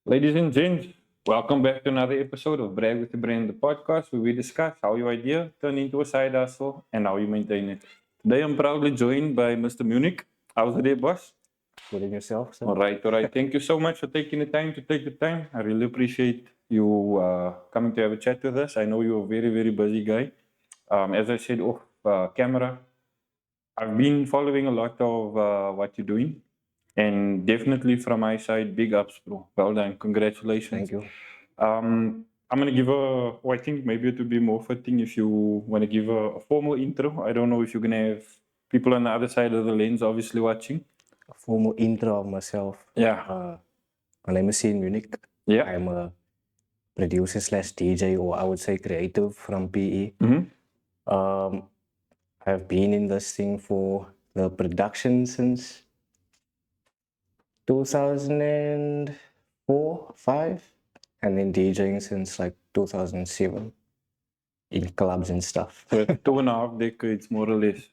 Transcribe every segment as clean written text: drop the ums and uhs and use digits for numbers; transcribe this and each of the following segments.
Ladies and gents, welcome back to another episode of Brag with the Brand, the podcast where we discuss how your idea turned into a side hustle and how you maintain it. Today I'm proudly joined by Mr. Munnick. How's the day, boss? Good in yourself, sir. All right. Thank you so much for taking the time to take the time. I really appreciate you coming to have a chat with us. I know you're a very, very busy guy. As I said off camera, I've been following a lot of what you're doing. And definitely from my side, big ups, bro. Well done. Congratulations. Thank you. I'm going to give I think maybe it would be more fitting if you want to give a formal intro. I don't know if you're going to have people on the other side of the lens obviously watching. A formal intro of myself. Yeah. My name is Sean Munnick. Yeah. I'm a producer slash DJ, or I would say creative from PE. Mm-hmm. I've been in this thing for the production since 2004, 5, and then DJing since like 2007 in clubs and stuff. 2.5 decades, more or less.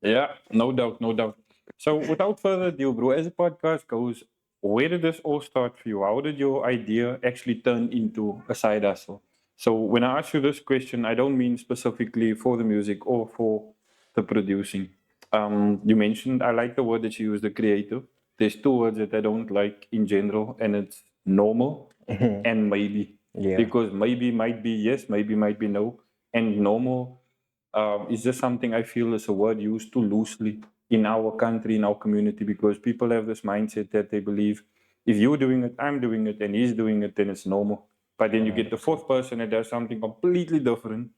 Yeah, no doubt, no doubt. So without further ado, bro, as the podcast goes, where did this all start for you? How did your idea actually turn into a side hustle? So when I ask you this question, I don't mean specifically for the music or for the producing. You mentioned, I like the word that you use, the creative. There's two words that I don't like in general, and it's normal and maybe. Yeah. Because maybe might be yes, maybe might be no. And normal is just something I feel is a word used too loosely in our country, in our community, because people have this mindset that they believe if you're doing it, I'm doing it, and he's doing it, then it's normal. But then you get the fourth person that does something completely different,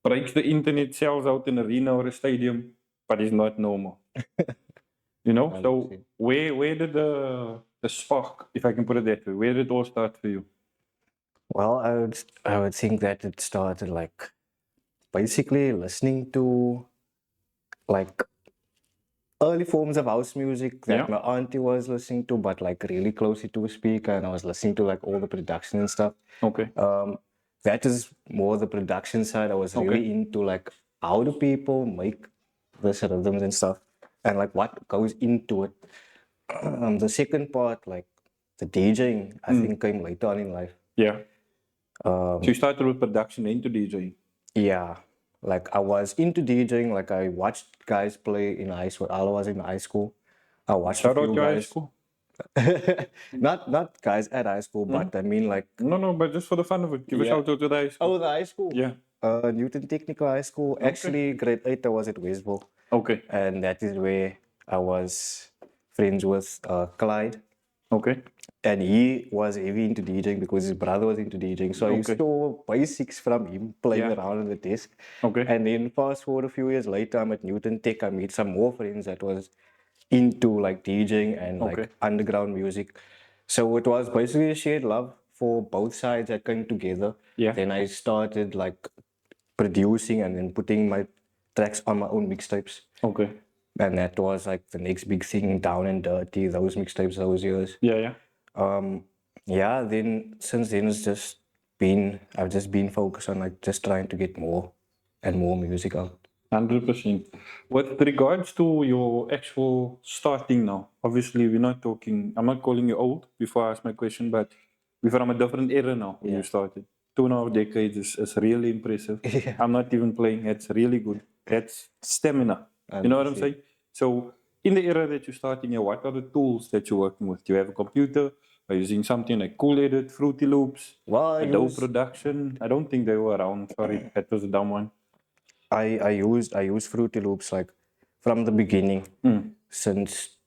breaks the internet, sells out an arena or a stadium, but is not normal. You know? So 100%. where did the spark, if I can put it that way, where did it all start for you? Well, I would think that it started like basically listening to like early forms of house music that Yeah. my auntie was listening to, but like really closely to a speaker, and I was listening to like all the production and stuff. Okay. That is more the production side. I was really into like how do people make this rhythms and stuff, and like what goes into it. The second part, like the DJing, I think came later on in life. Yeah. So you started with production into DJing. Yeah, like I was into DJing. Like I watched guys play in high school. I was in high school. I watched Shout a out few to high guys. school. Not guys at high school, but I mean like No, but just for the fun of it, give a Yeah. shout out to the high school. the high school. Yeah. Newton Technical High School. Actually, grade 8 I was at Westville, Okay. and that is where I was friends with Clyde. Okay. And he was heavy into DJing because his brother was into DJing. So I Okay. saw basics from him playing Yeah. around on the desk. Okay. And then fast forward a few years later, I'm at Newton Tech. I meet some more friends that was into like DJing and Okay. like underground music. So it was basically a shared love for both sides that came together. Yeah. Then I started like producing and then putting my tracks on my own mixtapes. Okay. And that was like the next big thing, Down and Dirty, those mixtapes, those years. Yeah. Yeah, then since then I've just been focused on like just trying to get more and more music out. 100%. With regards to your actual starting now, obviously we're not talking, I'm not calling you old before I ask my question, but we're from a different era now when you started. 2.5 decades is really impressive. Yeah. I'm not even playing, that's really good. That's stamina. You know what I'm saying? So in the era that you're starting here, what are the tools that you're working with? Do you have a computer? Are you using something like Cool Edit, Fruity Loops, Well, Adobe Production? I don't think they were around. Sorry, that was a dumb one. I used Fruity Loops like from the beginning. Since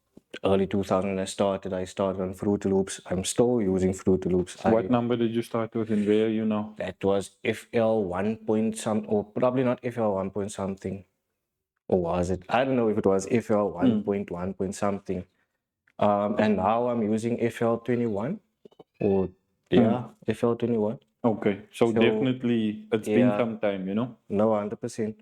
early 2000 I started on Fruity Loops. I'm still using Fruity Loops. What number did you start with and where are you now? That was FL 1 point some, or probably not FL 1 point something. Or was it? I don't know if it was FL 1.1 point something. And now I'm using FL 21 or FL 21. Okay, so definitely it's been some time, you know? No, 100%.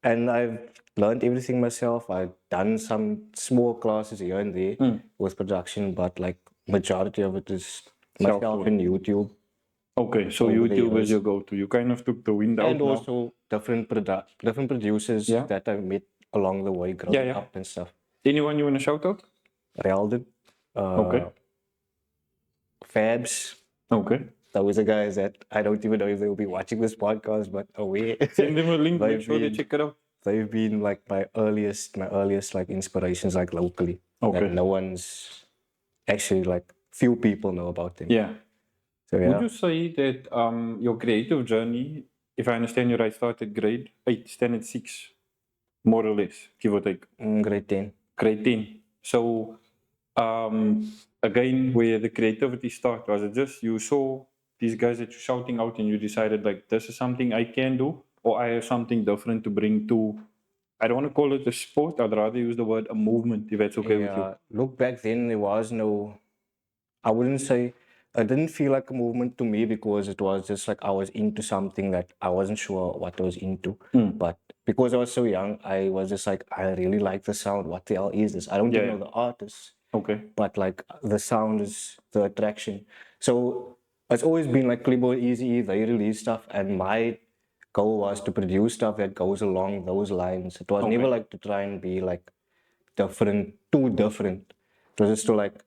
And I've learned everything myself. I've done some small classes here and there with production, but like majority of it is myself and YouTube. Okay, so Over the YouTube is years. your go-to. You kind of took the wind out And now. also different producers that I've met along the way growing up and stuff. Anyone you want to shout out? Realdon. Okay. Fabs. Okay. Those are guys that I don't even know if they will be watching this podcast, but away. Send them a link. Make They've sure they been- check it out. They've been like my earliest like inspirations, like locally. Okay. That no one's actually like few people know about them. Yeah. So Would yeah, you say that your creative journey, if I understand you right, started grade 8, standard 6, more or less, give or take? grade 10. Grade 10. So, again, where the creativity started, was it just you saw these guys that you're shouting out and you decided, like, this is something I can do, or I have something different to bring to, I don't want to call it a sport, I'd rather use the word a movement, if that's okay with you. Yeah, look, back then there was no, I wouldn't say, it didn't feel like a movement to me because it was just like I was into something that I wasn't sure what I was into. But because I was so young, I was just like, I really like the sound. What the hell is this? I don't even Yeah. know the artist, Okay. but like the sound is the attraction. So it's always been like Clipboard Easy, they release stuff, and my goal was to produce stuff that goes along those lines. It was never like to try and be like different, too different. It was just to like,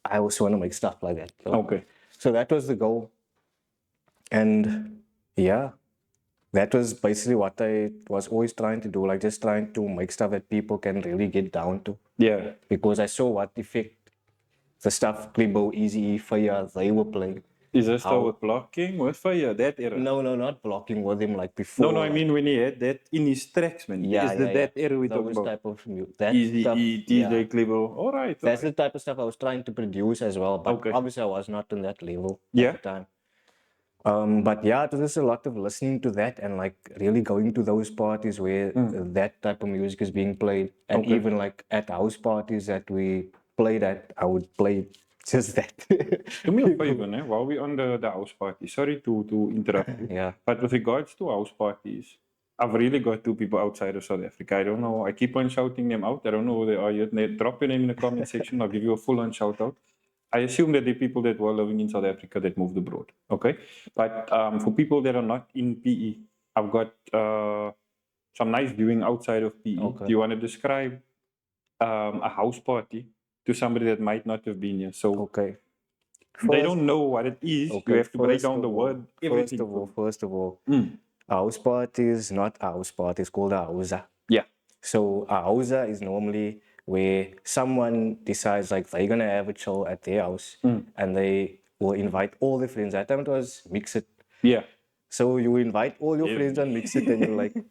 I also want to make stuff like that. Okay. So that was the goal. And yeah, that was basically what I was always trying to do, like just trying to make stuff that people can really get down to. Yeah. Because I saw what effect the stuff Clibo, Easy, Fire, they were playing. Is this still with blocking with fire, that era? No, not blocking with him like before. No, I like, mean when he had that in his tracks, man. yeah, Is that era we talking those about? type of music. That Easy stuff, E, yeah. DJ Clivo. All right. That's the type of stuff I was trying to produce as well, but Okay. obviously I was not on that level Yeah. at the time. But yeah, it was just a lot of listening to that and like really going to those parties where that type of music is being played, and Okay. even like at house parties that we played at, I would play just that. Do me a favor, né? While we're on the house party. Sorry to interrupt you. Yeah. But with regards to house parties, I've really got 2 people outside of South Africa. I don't know. I keep on shouting them out. I don't know who they are yet. Drop your name in the comment section. I'll give you a full-on shout out. I assume that the people that were living in South Africa that moved abroad. Okay. But for people that are not in PE, I've got some nice viewing outside of PE. Okay. Do you want to describe a house party to somebody that might not have been here? So Okay. they don't know what it is. Okay, You have to break first down of the all- word, everything. First of all, Mm. house party is not a house party, it's called a hausa. Yeah. So a hausa is normally where someone decides like they're gonna have a chill at their house and they will invite all their friends. That time it was mix it. Yeah. So you invite all your Yeah. friends and mix it, and you're like, I'm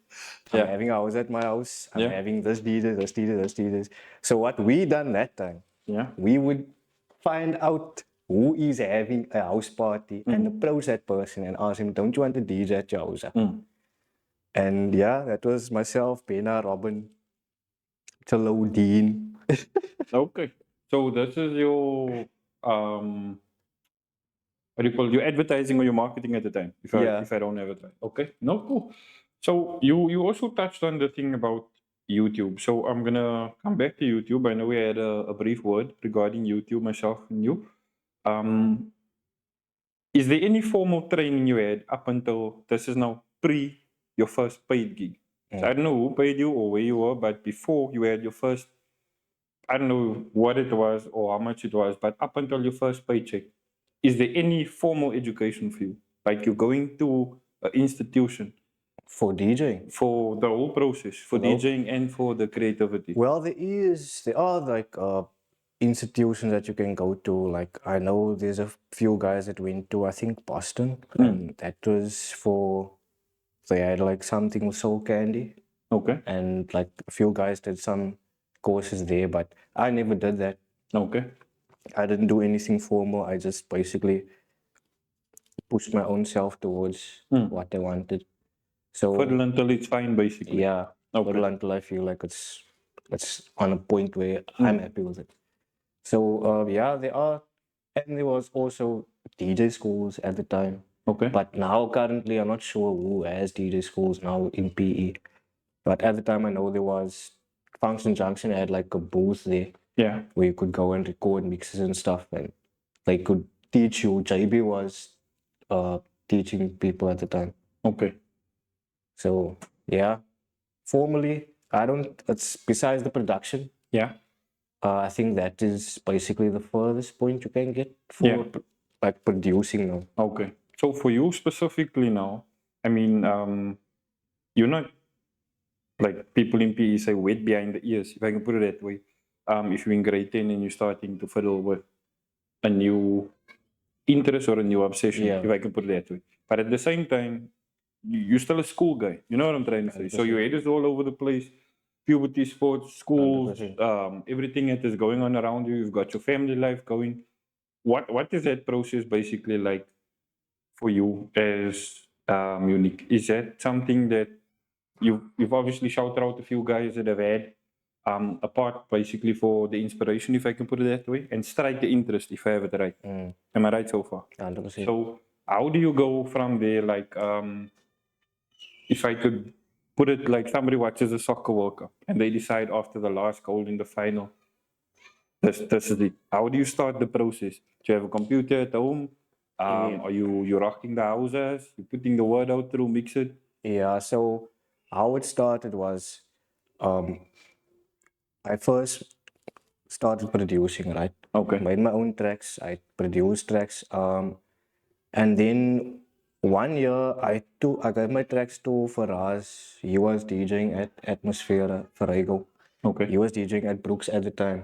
Yeah. having a house at my house. I'm Yeah. having this DJ, this DJ, this DJ. So what we done that time, Yeah. we would find out who is having a house party and approach that person and ask him, don't you want a DJ at your house? And yeah, that was myself, Pena, Robin, Chalo, Dean. Okay. So this is your what do you call it? Your advertising or your marketing at the time? Yeah. If I don't have it right. Okay. No, cool. So you also touched on the thing about YouTube. So I'm gonna come back to YouTube. I know we had a brief word regarding YouTube, myself and you. Is there any formal training you had up until this is now pre your first paid gig? So I don't know who paid you or where you were, but before you had your first, I don't know what it was or how much it was, but up until your first paycheck, is there any formal education for you? Like you're going to an institution For DJing? for the whole process, for DJing and for the creativity? Well, there are like institutions that you can go to. Like I know there's a few guys that went to, I think, Boston, and that was for, they had like something with Soul Candy, Okay. and like a few guys did some courses there, but I never did that. Okay. I didn't do anything formal. I just basically pushed my own self towards what I wanted. So Fiddle until it's fine, basically. yeah, Okay. fiddle until I feel like it's on a point where I'm happy with it. So yeah, there was also DJ schools at the time. Okay. But now currently I'm not sure who has DJ schools now in PE. But at the time I know there was Function Junction had like a booth there Yeah. where you could go and record mixes and stuff, and they could teach you. JB was teaching people at the time. Okay. So yeah, formally it's besides the production. Yeah. I think that is basically the furthest point you can get for Yeah. like producing now. Okay. So for you specifically now, I mean, you're not like people in PE say wet behind the ears, if I can put it that way. If you're in grade 10 and you're starting to fiddle with a new interest or a new obsession, Yeah. if I can put it that way. But at the same time, you're still a school guy. You know what I'm trying to say? So your 100%. head is all over the place. Puberty, sports, schools, 100%. everything that is going on around you. You've got your family life going. What is that process basically like for you as Munich? Is that something that you've obviously shouted out a few guys that have had a part basically for the inspiration, if I can put it that way, and strike the interest, if I have it right. Am I right so far? 100%. So how do you go from there? Like, if I could put it like somebody watches a soccer World Cup and they decide after the last goal in the final, this is it. How do you start the process? Do you have a computer at home? Are you rocking the houses? You putting the word out through, mix it? Yeah, so how it started was I first started producing, right? Okay. Made my own tracks, I produced tracks. And then 1 year I gave my tracks to Faraz. He was DJing at Atmosphere Farego. Okay. He was DJing at Brooks at the time.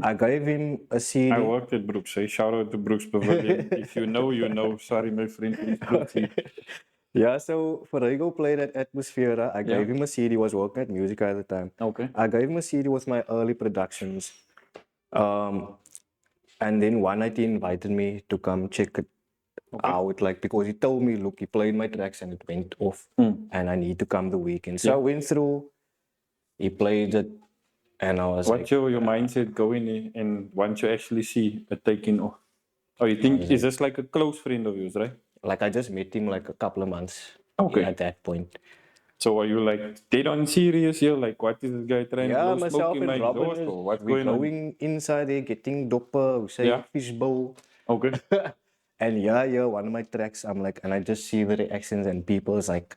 I gave him a CD. I worked at Brooks. Hey, shout out to Brooks Pavilion. If you know, you know. Sorry, my friend. Please proceed. Yeah, so Farego played at Atmosphere. I gave him a CD. He was working at music at the time. Okay. I gave him a CD with my early productions. And then one night he invited me to come check it out, like, because he told me, look, he played my tracks and it went off, and I need to come the weekend. So I went through, he played it, and I was What's like, your mindset going in and once you actually see it taking off? Oh, you think, is this like a close friend of yours, right? like I just met him like a couple of months Okay. at that point. So are you like dead on serious here? Like, what is this guy trying to Yeah, blow smoke myself in and my Robin, exhaust or what's we're going on? going inside there, getting dopper, we say Yeah. fishbowl. Okay. And one of my tracks, I'm like, and I just see the reactions and people's like,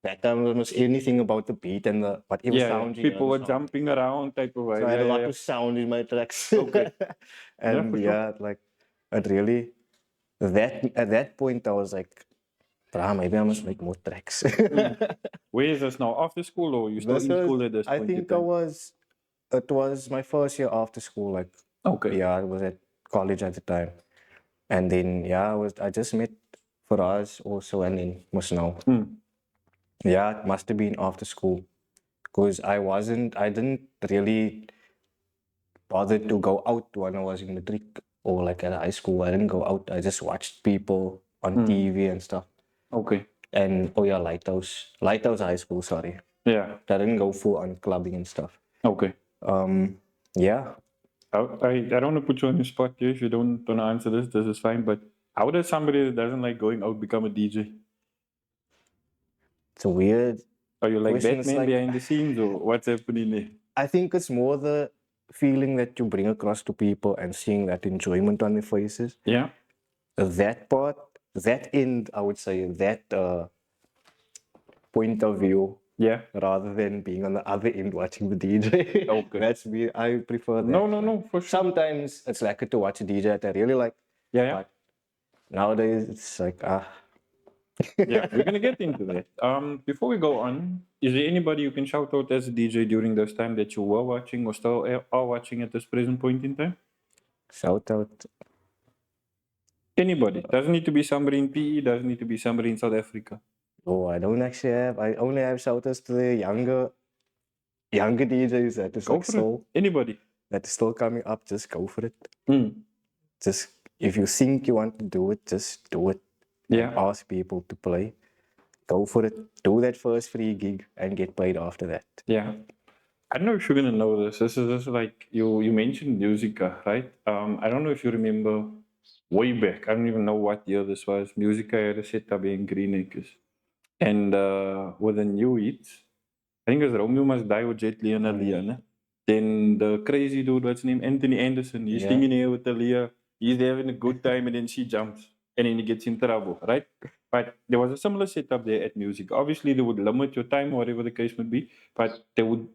that time there was anything about the beat and the whatever sound you hear, People the were sound. jumping around type of vibe. So I had a lot of sound in my tracks. Okay. And for sure. like it really at that point I was like, bruh, maybe I must make more tracks. Where is this now? After school or you still in school at this I point in think time? it was my first year after school, like Okay. yeah, I was at college at the time. And then I just met Faraz also and then Musnau. Yeah, it must have been after school. Because I didn't really bother to go out when I was in matric or like at high school. I didn't go out. I just watched people on TV and stuff. Okay. And Lighthouse High School, sorry. Yeah. I didn't go full on clubbing and stuff. Okay. Yeah. I don't want to put you on the spot here. If you don't answer this is fine. But how does somebody that doesn't like going out become a DJ? It's a weird Are you like question. It's Batman like, behind the scenes or what's happening there? I think it's more the feeling that you bring across to people and seeing that enjoyment on their faces. Yeah. That part, that end, I would say, that point of view, Yeah. rather than being on the other end watching the DJ. Okay. That's me. I prefer that. No, for sure. Sometimes it's like to watch a DJ that I really like. Yeah. But nowadays it's like Yeah, we're gonna get into that. Before we go on, is there anybody you can shout out as a DJ during this time that you were watching or still are watching at this present point in time? shout out. Anybody. Doesn't need to be somebody in PE, doesn't need to be somebody in South Africa. Oh, I don't actually have. I only have shout outs to the younger DJs that is Go like for so it. Anybody. that is still coming up. Just go for it. Mm. Just if you think you want to do it, just do it. Yeah. And ask people to play. Go for it. Do that first free gig and get paid after that. Yeah. I don't know if you're gonna know this. This is like you mentioned Musica, right? I don't know if you remember way back. I don't even know what year this was. Musica had a setup in Green Acres. And with the new hits, I think it was Romeo Must Die with Jet Li and Aaliyah. Then the crazy dude, what's his name? Anthony Anderson. He's singing here with Aaliyah. He's having a good time and then she jumps and then he gets in trouble, right? But there was a similar setup there at music. Obviously, they would limit your time, whatever the case would be, but they would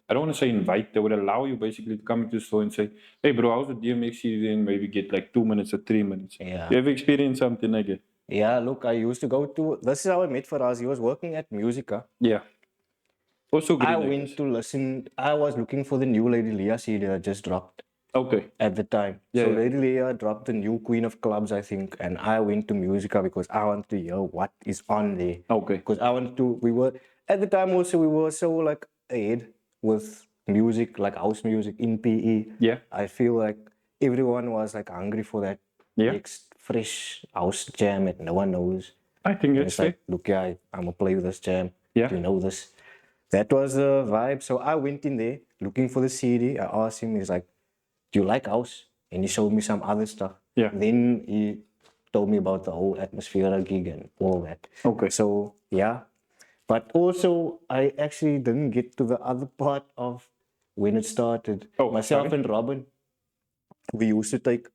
I don't want to say invite, they would allow you basically to come into the store and say, hey bro, how's the DMX CD? And maybe get like 2 minutes or 3 minutes. Yeah. You ever experienced something like that? Yeah, look, I used to go to, this is how I met Faraz. He was working at Musica. Yeah. Also I green, I went guess. to listen, I was looking for the new Lady Leah CD that just dropped Okay. at the time. Yeah, So yeah. Lady Leah dropped the new Queen of Clubs, I think, and I went to Musica because I wanted to hear what is on there. Okay. Because I wanted to, we were, at the time also, we were so like ahead with music, like house music in PE. Yeah. I feel like everyone was like hungry for that Yeah. next fresh house jam that no one knows. I think And that's it's fair. like, look, yeah, I'm gonna play this jam. Yeah. Do you know this? That was the vibe. So I went in there looking for the CD. I asked him, he's like, do you like house? And he showed me some other stuff. Yeah. Then he told me about the whole atmosphere gig and all that. Okay. So yeah. But also I actually didn't get to the other part of when it started. Oh, Myself sorry. and Robin, we used to take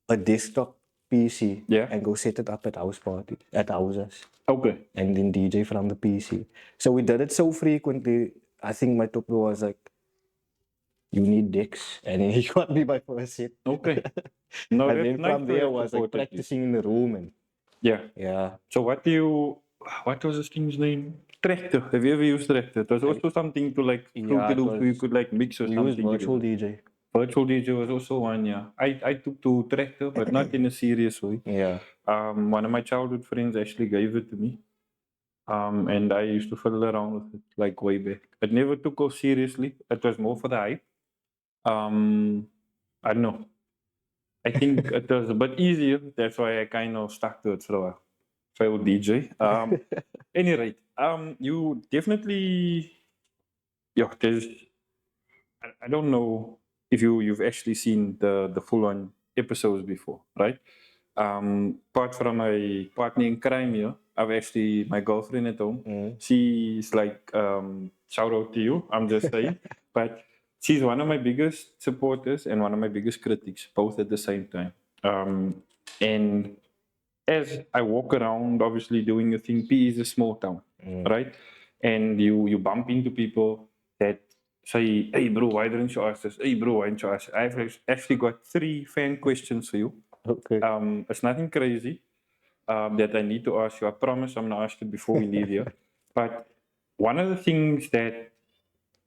a desktop PC Yeah. and go set it up at house party at houses Okay. and then DJ from the PC. So we did it so frequently. I think my top was like, you need decks, and then he got me my first set. Okay. No, And that's then nice from to there have was support like at least. practicing in the room and Yeah. yeah. So what was this thing's name? Tractor. Have you ever used Tractor? It was also something to like Yeah, float it it up so you was- could like mix or We something. used virtual together. DJ. Virtual DJ was also one, yeah. I took to Tractor, but not in a serious way. Yeah. One of my childhood friends actually gave it to me. And I used to fiddle around with it like way back. It never took off seriously. It was more for the hype. I don't know. I think it was a bit easier. That's why I kind of stuck to it for a while. Failed DJ. Any rate, you definitely, yeah. There's, I don't know if you've actually seen the full on episodes before, right? Apart from my partner in crime here, I've actually my girlfriend at home. She's like, shout out to you. I'm just saying, but she's one of my biggest supporters and one of my biggest critics, both at the same time. And as I walk around, obviously doing a thing, P is a small town, right? And you bump into people that say, "Hey bro, why didn't you ask this? Hey bro, why didn't you ask?" I've actually got 3 fan questions for you. Okay. It's nothing crazy that I need to ask you. I promise I'm gonna ask it before we leave here. But one of the things that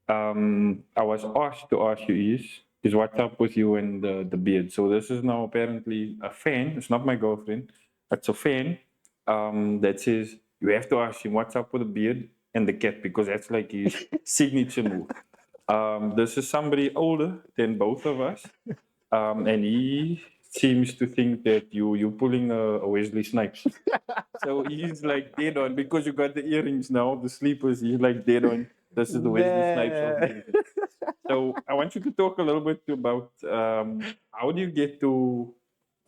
I was asked to ask you is what's up with you and the beard. So this is now apparently a fan. It's not my girlfriend. It's a fan that says you have to ask him what's up with the beard and the cat because that's like his signature move. This is somebody older than both of us, and he seems to think that you're pulling a Wesley Snipes. So he's like dead on because you got the earrings now, the sleepers. He's like dead on. This is the Wesley Snipes of music. So I want you to talk a little bit about how do you get to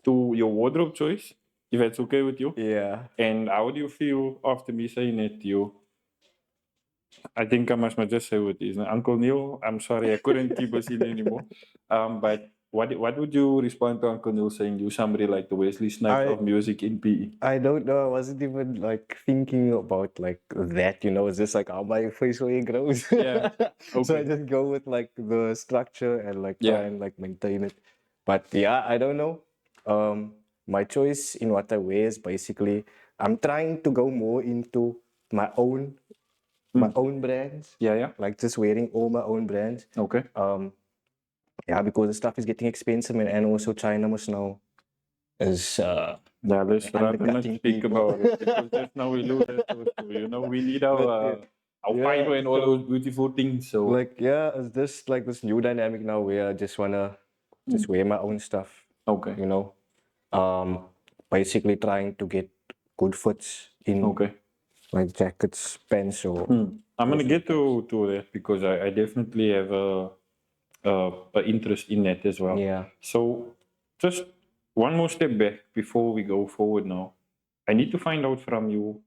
your wardrobe choice, if that's okay with you, Yeah. and how do you feel after me saying it to you? I think I must just say what it is. Uncle Neil, I'm sorry, I couldn't keep us in anymore. But what would you respond to Uncle Neil saying you somebody like the Wesley Snipes of music in PE? I don't know. I wasn't even like thinking about like that, It's just like how my facial hair grows. Yeah. So I Okay. just go with like the structure and like Yeah. try and like maintain it. But yeah, I don't know. My choice in what I wear is basically I'm trying to go more into my own brands. Yeah, yeah. Like just wearing all my own brands. Okay. Yeah, because the stuff is getting expensive and also China must now is Yeah, let's rather not undercutting speak people. about it because just now we lose that too. We need our fiber and all so, those beautiful things. So like yeah, it's just like this new dynamic now where I just wanna just wear my own stuff. okay. Basically trying to get good fits in Okay. like jackets, pants, or I'm gonna get to that because I definitely have a interest in that as well. yeah. So just one more step back before we go forward now. I need to find out from you.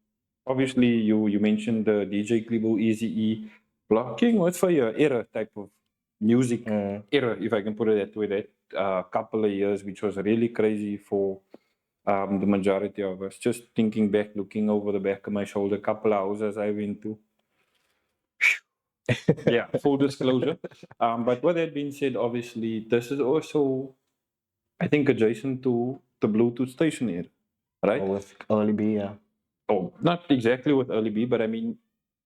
Obviously, you mentioned the DJ Klibo Easy E blocking. What's for your era type of music era, if I can put it that way? That couple of years, which was really crazy for the majority of us. Just thinking back, looking over the back of my shoulder, couple of houses I went to. Yeah, full disclosure. But with that being said, obviously, this is also, I think, adjacent to the Bluetooth station here, right? With early B, yeah. Oh, not exactly with early B, but I mean,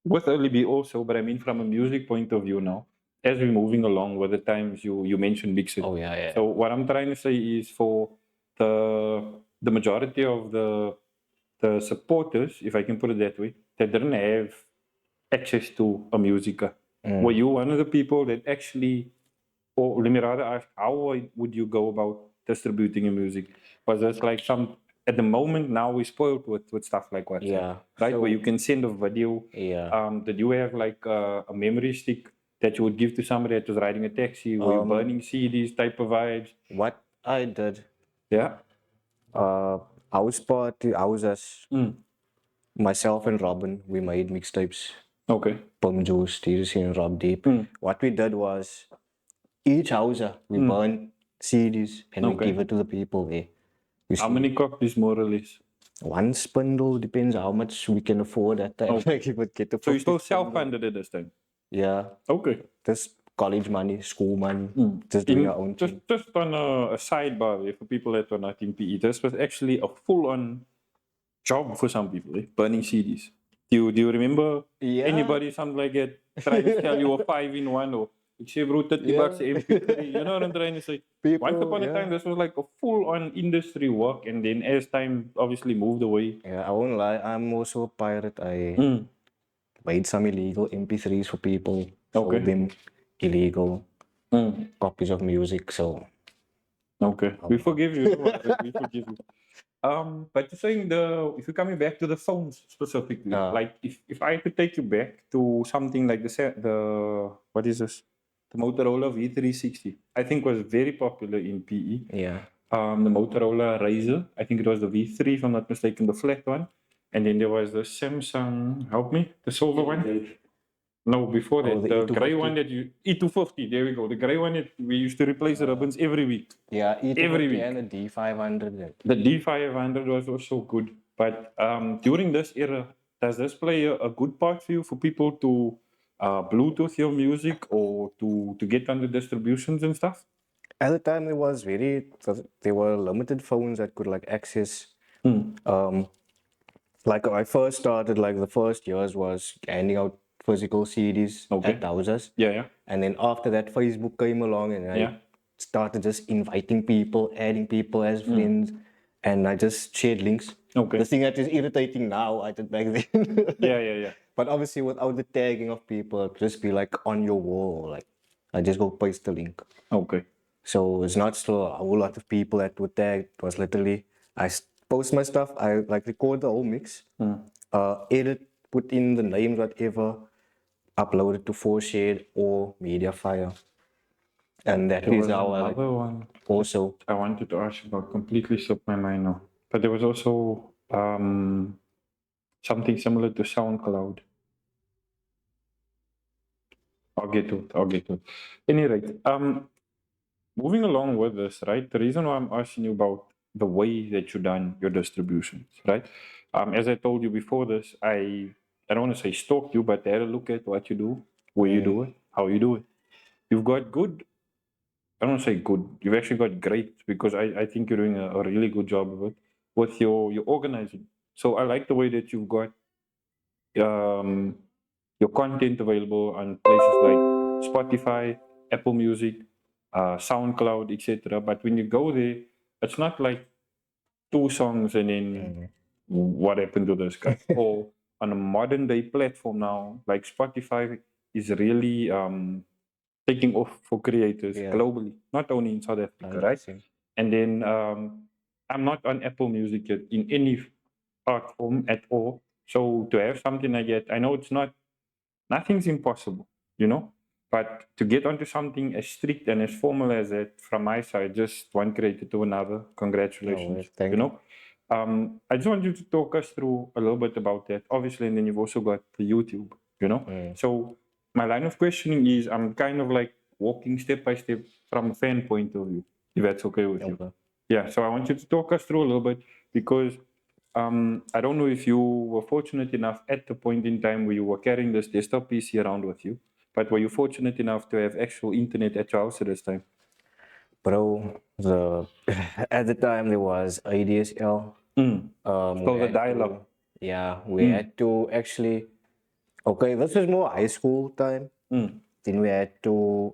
with early B also, but I mean, from a music point of view now, as we're moving along with the times, you mentioned mixing. Oh yeah, yeah. So what I'm trying to say is for the majority of the supporters, if I can put it that way, that didn't have access to a musica. Were you one of the people that actually, or let me rather ask, how would you go about distributing your music? Was this like some, at the moment now we're spoiled with stuff like WhatsApp, Yeah. right? So, Where you can send a video. yeah. Did you have like a memory stick that you would give to somebody that was riding a taxi? Were you burning CDs type of vibes? What I did, Yeah. house party, houses, Mm. myself and Robin, we made mixtapes. Okay. Pum Juice, TDC and Rob Deep. Mm. What we did was each house we burn CDs and we Okay. give it to the people there. You How see, many copies more or less? one spindle depends how much we can afford at that time. Like, you would get the So you 50 still spindle. self-funded at this time? Yeah, Okay. just college money, school money, just doing our own thing. Just on a sidebar here for people that are not in PE, this was actually a full-on job for some people, burning CDs. Do you remember Yeah. anybody, something like that, trying to sell you a 5-in-1 or say bro, 30 bucks a MP3? You know what I'm trying to say? People, Once upon a time, this was like a full-on industry work, and then as time obviously moved away. Yeah, I won't lie, I'm also a pirate. I Mm. made some illegal MP3s for people, sold Okay. them illegal Mm. copies of music. So Okay. We forgive you. Don't worry, we forgive you. But you're saying if you're coming back to the phones specifically, like if I could take you back to something like the what is this? The Motorola V360, I think was very popular in PE. yeah, The Motorola Razr, I think it was the V3 if I'm not mistaken, the flat one. And then there was the Samsung, help me, the silver one. No, before that, the the gray E250. one that you E250. There we go. The gray one that we used to replace the ribbons every week. Yeah, Every E250 week. and a D500. The D500 was also good, but during this era, does this play a good part for you for people to Bluetooth your music or to get on the distributions and stuff? At the time, there were limited phones that could like access. Like I first started, like the first years was handing out physical CDs at houses. Yeah, yeah. And then after that, Facebook came along and I started just inviting people, adding people as friends, and I just shared links. Okay. The thing that is irritating now, I did back then. Yeah. But obviously, without the tagging of people, just be like on your wall, like I just go paste the link. Okay. So it's not still a whole lot of people that would tag. It was literally post my stuff. I like record the whole mix, edit, put in the names, whatever, upload it to 4Share or Mediafire, and that There is was how I like. another one Also, I wanted to ask about, completely slipped my mind now. But there was also something similar to SoundCloud. I'll get to it. I'll get to it. Any rate, moving along with this, right? The reason why I'm asking you about the way that you done your distributions, right? As I told you before this, I don't want to say stalk you, but I had a look at what you do, where you do it, how you do it. You've got good. I don't want to say good. You've actually got great because I think you're doing a really good job of it with your organizing. So I like the way that you've got um, your content available on places like Spotify, Apple Music, SoundCloud, etc. But when you go there, it's not like 2 songs and then what happened to this guy. Or on a modern day platform now, like Spotify is really taking off for creators globally, not only in South Africa, right? And then I'm not on Apple Music yet in any art form at all. So to have something like that, I know it's not, nothing's impossible, you know. But to get onto something as strict and as formal as that from my side, just one creator to another, congratulations. thank You know, I just want you to talk us through a little bit about that. Obviously, and then you've also got the YouTube. You know, so my line of questioning is I'm kind of like walking step by step from a fan point of view, if that's okay with you. Yeah. So I want you to talk us through a little bit because I don't know if you were fortunate enough at the point in time where you were carrying this desktop PC around with you, But were you fortunate enough to have actual internet at your house at this time? Bro, at the time there was ADSL. Mm. We So the had dial-up. to, yeah, we had to actually, okay, this is more high school time. Then we had to,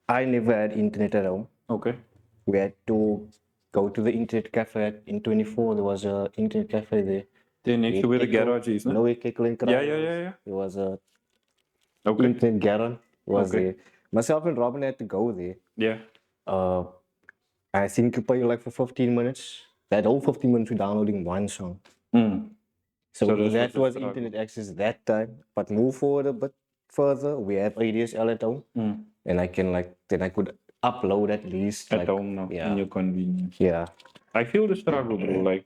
I never had internet at home. Okay. We had to go to the internet cafe in 24. There was a internet cafe there. Then next to where the Kekkel- garage is, no? No, Kekkel and Yeah, Kraai yeah, was- yeah, yeah. There was a Okay. internet garage was Okay. there. Myself and Robin had to go there. Yeah. Uh, I think you pay like for 15 minutes. That whole 15 minutes we're downloading one song. Mm. So So this that was was the struggle. internet access that time. But move forward a bit further, we have ADSL at home. And I can then I could upload at least At like, home now, yeah. in your convenience. Yeah. I feel the struggle, bro. Like,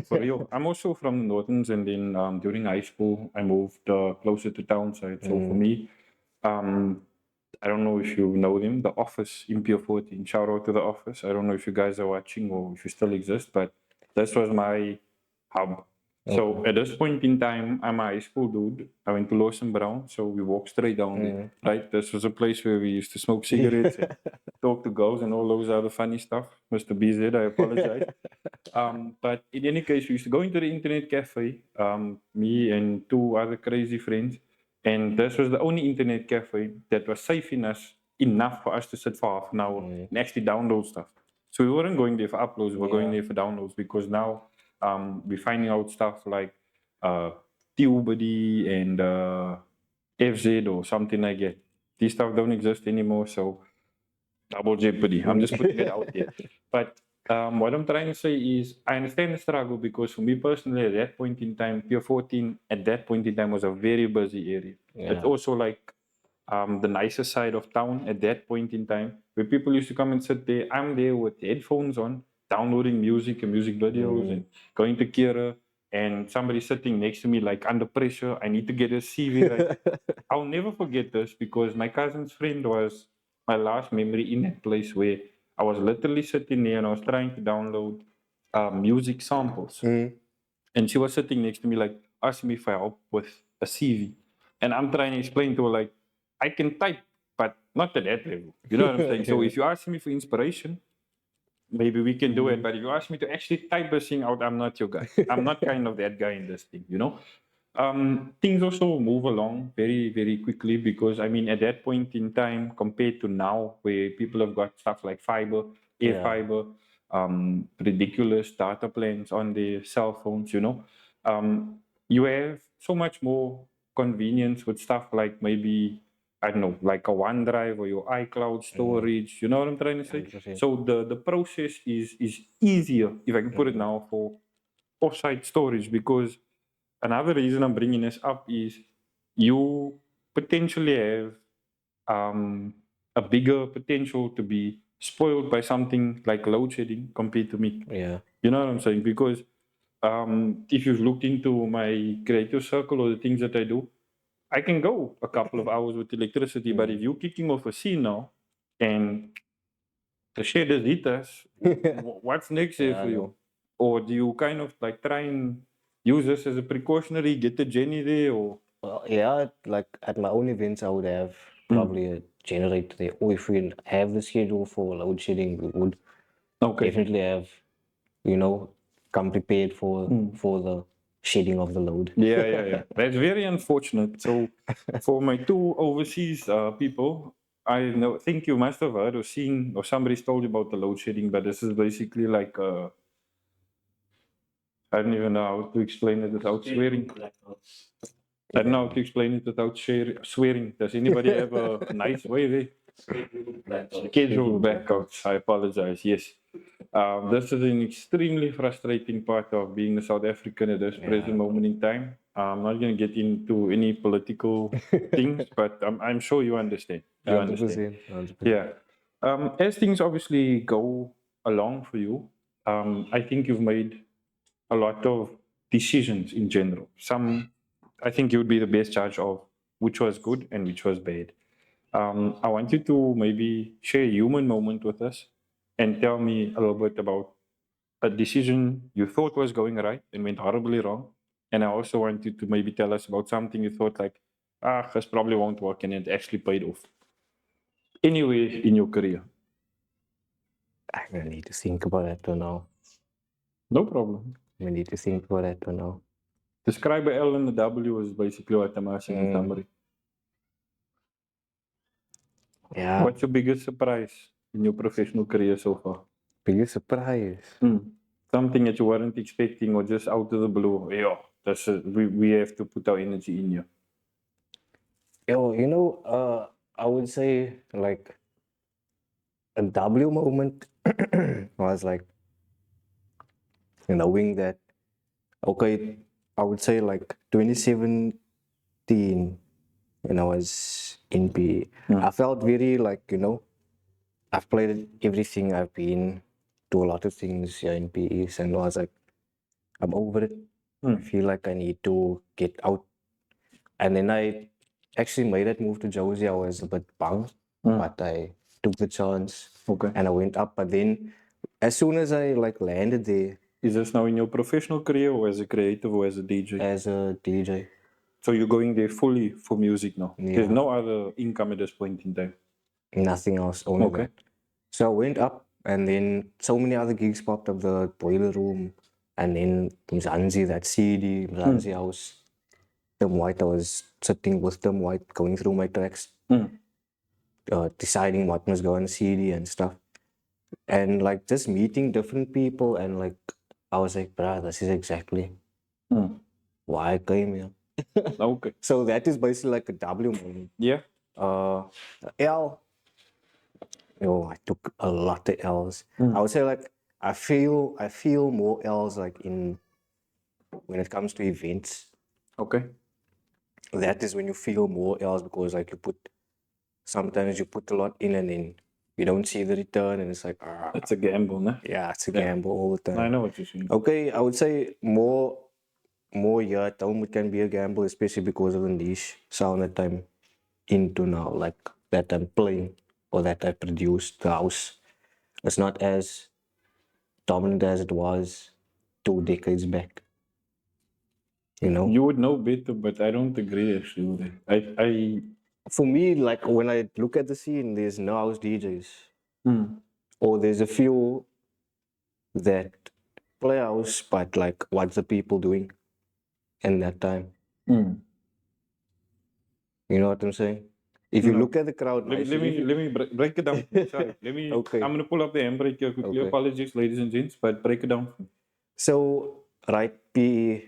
for real. I'm also from the Northlands, and then during high school, I moved closer to town side. So for me, I don't know if you know them, The Office in Pier 14. Shout out to The Office. I don't know if you guys are watching or if you still exist, but this was my hub. So at this point in time, I'm a high school dude. I went to Lawson Brown, so we walked straight down there, right? This was a place where we used to smoke cigarettes and talk to girls and all those other funny stuff. Mr. BZ, I apologize. But in any case, we used to go into the internet cafe, me and two other crazy friends. And this was the only internet cafe that was safe enough for us to sit for half an hour and actually download stuff. So we weren't going there for uploads, we were going there for downloads because now we're finding out stuff like TubeBuddy and FZ or something like that. These stuff don't exist anymore, so double jeopardy. I'm just putting it out there. But what I'm trying to say is, I understand the struggle because for me personally, at that point in time, Pier 14 at that point in time was a very busy area. It's also like the nicer side of town at that point in time, where people used to come and sit there. I'm there with headphones on, downloading music and music videos and going to Kira, and somebody sitting next to me like under pressure. I need to get a CV right. I'll never forget this because my cousin's friend was my last memory in that place where I was literally sitting there and I was trying to download music samples. And she was sitting next to me, like, asking me for help with a CV. And I'm trying to explain to her, like, I can type, but not at that level. You know what I'm saying? So if you ask me for inspiration, maybe we can do it. But if you ask me to actually type a thing out, I'm not your guy. I'm not kind of that guy in this thing, you know? Things also move along very, very quickly because, I mean, at that point in time, compared to now, where people have got stuff like fiber, air fiber, ridiculous data plans on their cell phones, you know, you have so much more convenience with stuff like maybe, I don't know, like a OneDrive or your iCloud storage. You know what I'm trying to say? 100%. So the process is easier, if I can put it now, for offsite storage because another reason I'm bringing this up is you potentially have a bigger potential to be spoiled by something like load shedding compared to me. Yeah. You know what I'm saying? Because if you've looked into my creative circle or the things that I do, I can go a couple of hours with electricity, but if you're kicking off a scene now and the shed is hit us, what's next here Yeah, for I you? know. Or do you kind of like try and use this as a precautionary, get the Jenny there, or Well, yeah, like at my own events, I would have probably a generator there. Or if we have the schedule for load shedding, we would okay? definitely have, come prepared for the shedding of the load. Yeah. That's very unfortunate. So, for my two overseas people, think you must have heard or seen or somebody's told you about the load shedding, but this is basically like I don't even know how to explain it without swearing. I don't know how to explain it without swearing. Does anybody have a nice way there? Scheduled blackouts. I apologize. Yes. This is an extremely frustrating part of being a South African at this present moment in time. I'm not going to get into any political things, but I'm sure you understand. You understand. 100%. Yeah. As things obviously go along for you, I think you've made a lot of decisions in general. Some, I think you would be the best judge of which was good and which was bad. I want you to maybe share a human moment with us and tell me a little bit about a decision you thought was going right and went horribly wrong. And I also want you to maybe tell us about something you thought like, this probably won't work, and it actually paid off. Anyway, in your career, I really need to think about that for now. no problem. We need to think about that for now. Describe a L and a W is basically what I'm asking in summary. Yeah, What's your biggest surprise in your professional career so far? biggest surprise. Something that you weren't expecting or just out of the blue. Yeah, that's it. We have to put our energy in here. Yo, you know, I would say like a W moment was like knowing that, okay, I would say like 2017 when I was in PE. I felt very like, you know, I've played everything, I've been to a lot of things here in PEs, and I was like, I'm over it. I feel like I need to get out. And then I actually made that move to Josie. I was a bit bummed, but I took the chance. Okay. And I went up. But then as soon as I like landed there Is this now in your professional career or as a creative or as a DJ? as a DJ, So you're going there fully for music now? Yeah. There's no other income at this point in time? nothing else, only Okay. that. So I went up, and then so many other gigs popped up, the Boiler Room, and then Mzansi, that CD, Mzansi House. Tim White, I was sitting with Tim White, going through my tracks, deciding what must go on CD and stuff. And like just meeting different people, and like I was like, bruh, this is exactly why I came here. Okay. So that is basically like a W moment. Yeah. L. I took a lot of L's. I would say like I feel more L's like in when it comes to events. Okay. That is when you feel more L's because like sometimes you put a lot in and then you don't see the return, and it's like It's a gamble, no? yeah, it's a gamble all the time. I know what you're saying. Okay, I would say more yeah, it can be a gamble, especially because of the niche sound that I'm into now, like that I'm playing or that I produced. The house, it's not as dominant as it was 2 decades back. You know, You would know better, but I don't agree actually with it. for me, like when I look at the scene, there's no house DJs, or there's a few that play house, but like what's the people doing in that time? You know what I'm saying? If you look at the crowd, Let me break it down. Sorry, Okay. I'm gonna pull up the handbrake here quickly. Okay. Apologies, ladies and gents, but break it down. So, right, PE,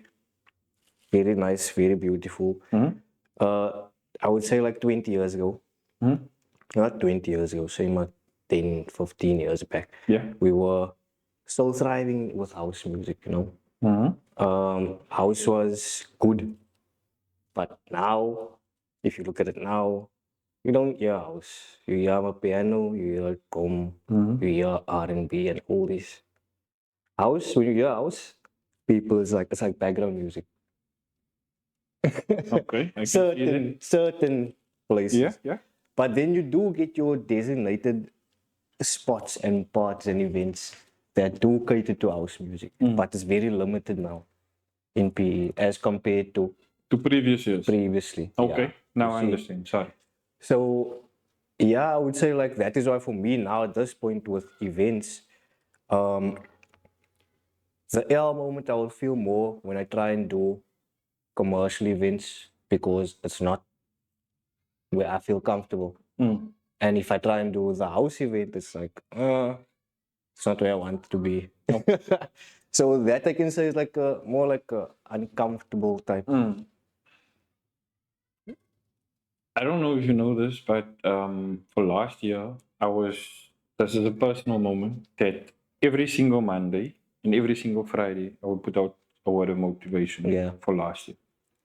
very nice, very beautiful. I would say like 20 years ago, not 20 years ago, say about 10, 15 years back, Yeah. we were still thriving with house music, you know. House was good, but now, if you look at it now, you don't hear house. You hear a piano, you hear com, you hear R&B and all this. House, when you hear house, people it's like background music. Okay. I can see that. certain places. Yeah, yeah. But then you do get your designated spots and parts and events that do cater to house music. But it's very limited now in PE as compared to previous years. previously. Okay. Yeah. Now I understand. Sorry. So yeah, I would say like that is why for me now at this point with events, the L moment I will feel more when I try and do commercial events because it's not where I feel comfortable. And if I try and do the house event, it's like, it's not where I want to be. So that I can say is like more like a uncomfortable type. I don't know if you know this, but for last year, this is a personal moment that every single Monday and every single Friday, I would put out a word of motivation Yeah. for last year.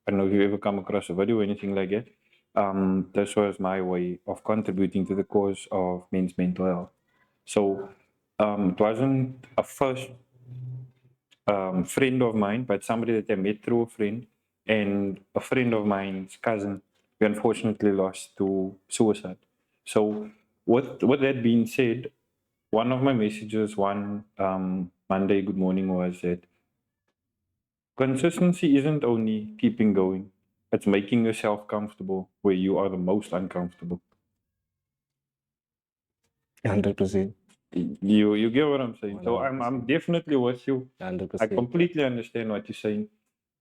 I don't know if you ever come across a video or anything like that. This was my way of contributing to the cause of men's mental health. So it wasn't a first friend of mine, but somebody that I met through a friend, and a friend of mine's cousin we unfortunately lost to suicide. So with that being said, one of my messages one Monday good morning was that consistency isn't only keeping going, It's making yourself comfortable where you are the most uncomfortable. 100%. You get what I'm saying? So I'm 100%. definitely with you. I 100%. completely understand what you're saying.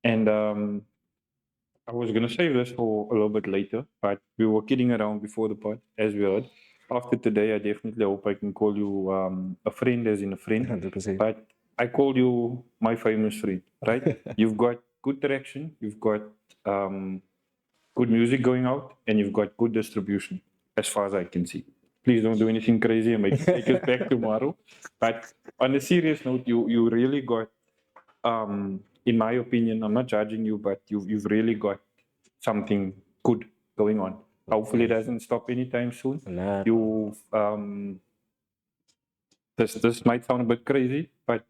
And I was gonna save this for a little bit later, but we were kidding around before the pod, as we heard. After today, I definitely hope I can call you a friend, as in a friend. 100%. But I call you my famous friend, right? You've got good direction, you've got good music going out, and you've got good distribution, as far as I can see. Please don't do anything crazy and make us back tomorrow. But on a serious note, you really got, in my opinion, I'm not judging you, but you've really got something good going on. Hopefully, it doesn't stop anytime soon. Nah. You this might sound a bit crazy, but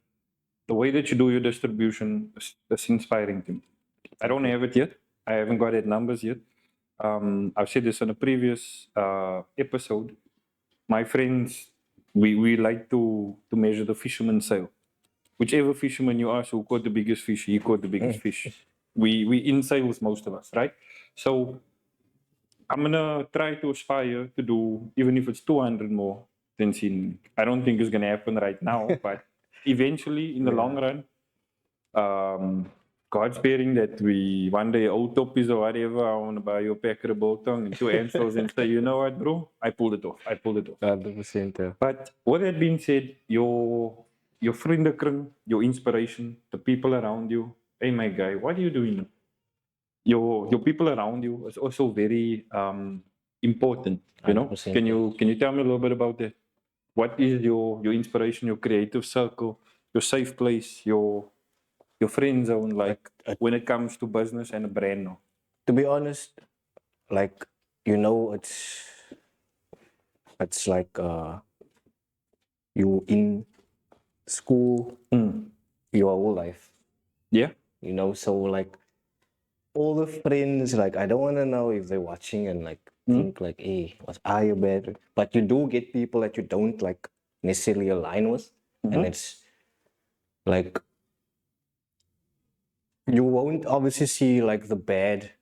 the way that you do your distribution is inspiring to me. I don't have it yet. I haven't got it numbers yet. I've said this in a previous episode. My friends, we like to measure the fisherman's sale. Whichever fisherman you ask who caught the biggest fish, he caught the biggest fish. We in sales, most of us, right? So I'm gonna try to aspire to do, even if it's 200 more than seen. I don't think it's gonna happen right now, but eventually, in the long run, God's sparing that we one day old toppies or whatever, I want to buy you a packet of biltong and two answers and say, you know what, bro, I pulled it off. 100%. But with that being said, your vriendenkring, your inspiration, the people around you, hey my guy, what are you doing? Your people around you is also very important. You know, 100%. can you tell me a little bit about that? What is your inspiration, your creative circle, your safe place, your friend zone, like when it comes to business and a brand now? To be honest, like, it's like you in school your whole life, Yeah. so like all the friends, like I don't want to know if they're watching and like think like, hey, was I a bad? But you do get people that you don't like necessarily align with, and it's like you won't obviously see like the bad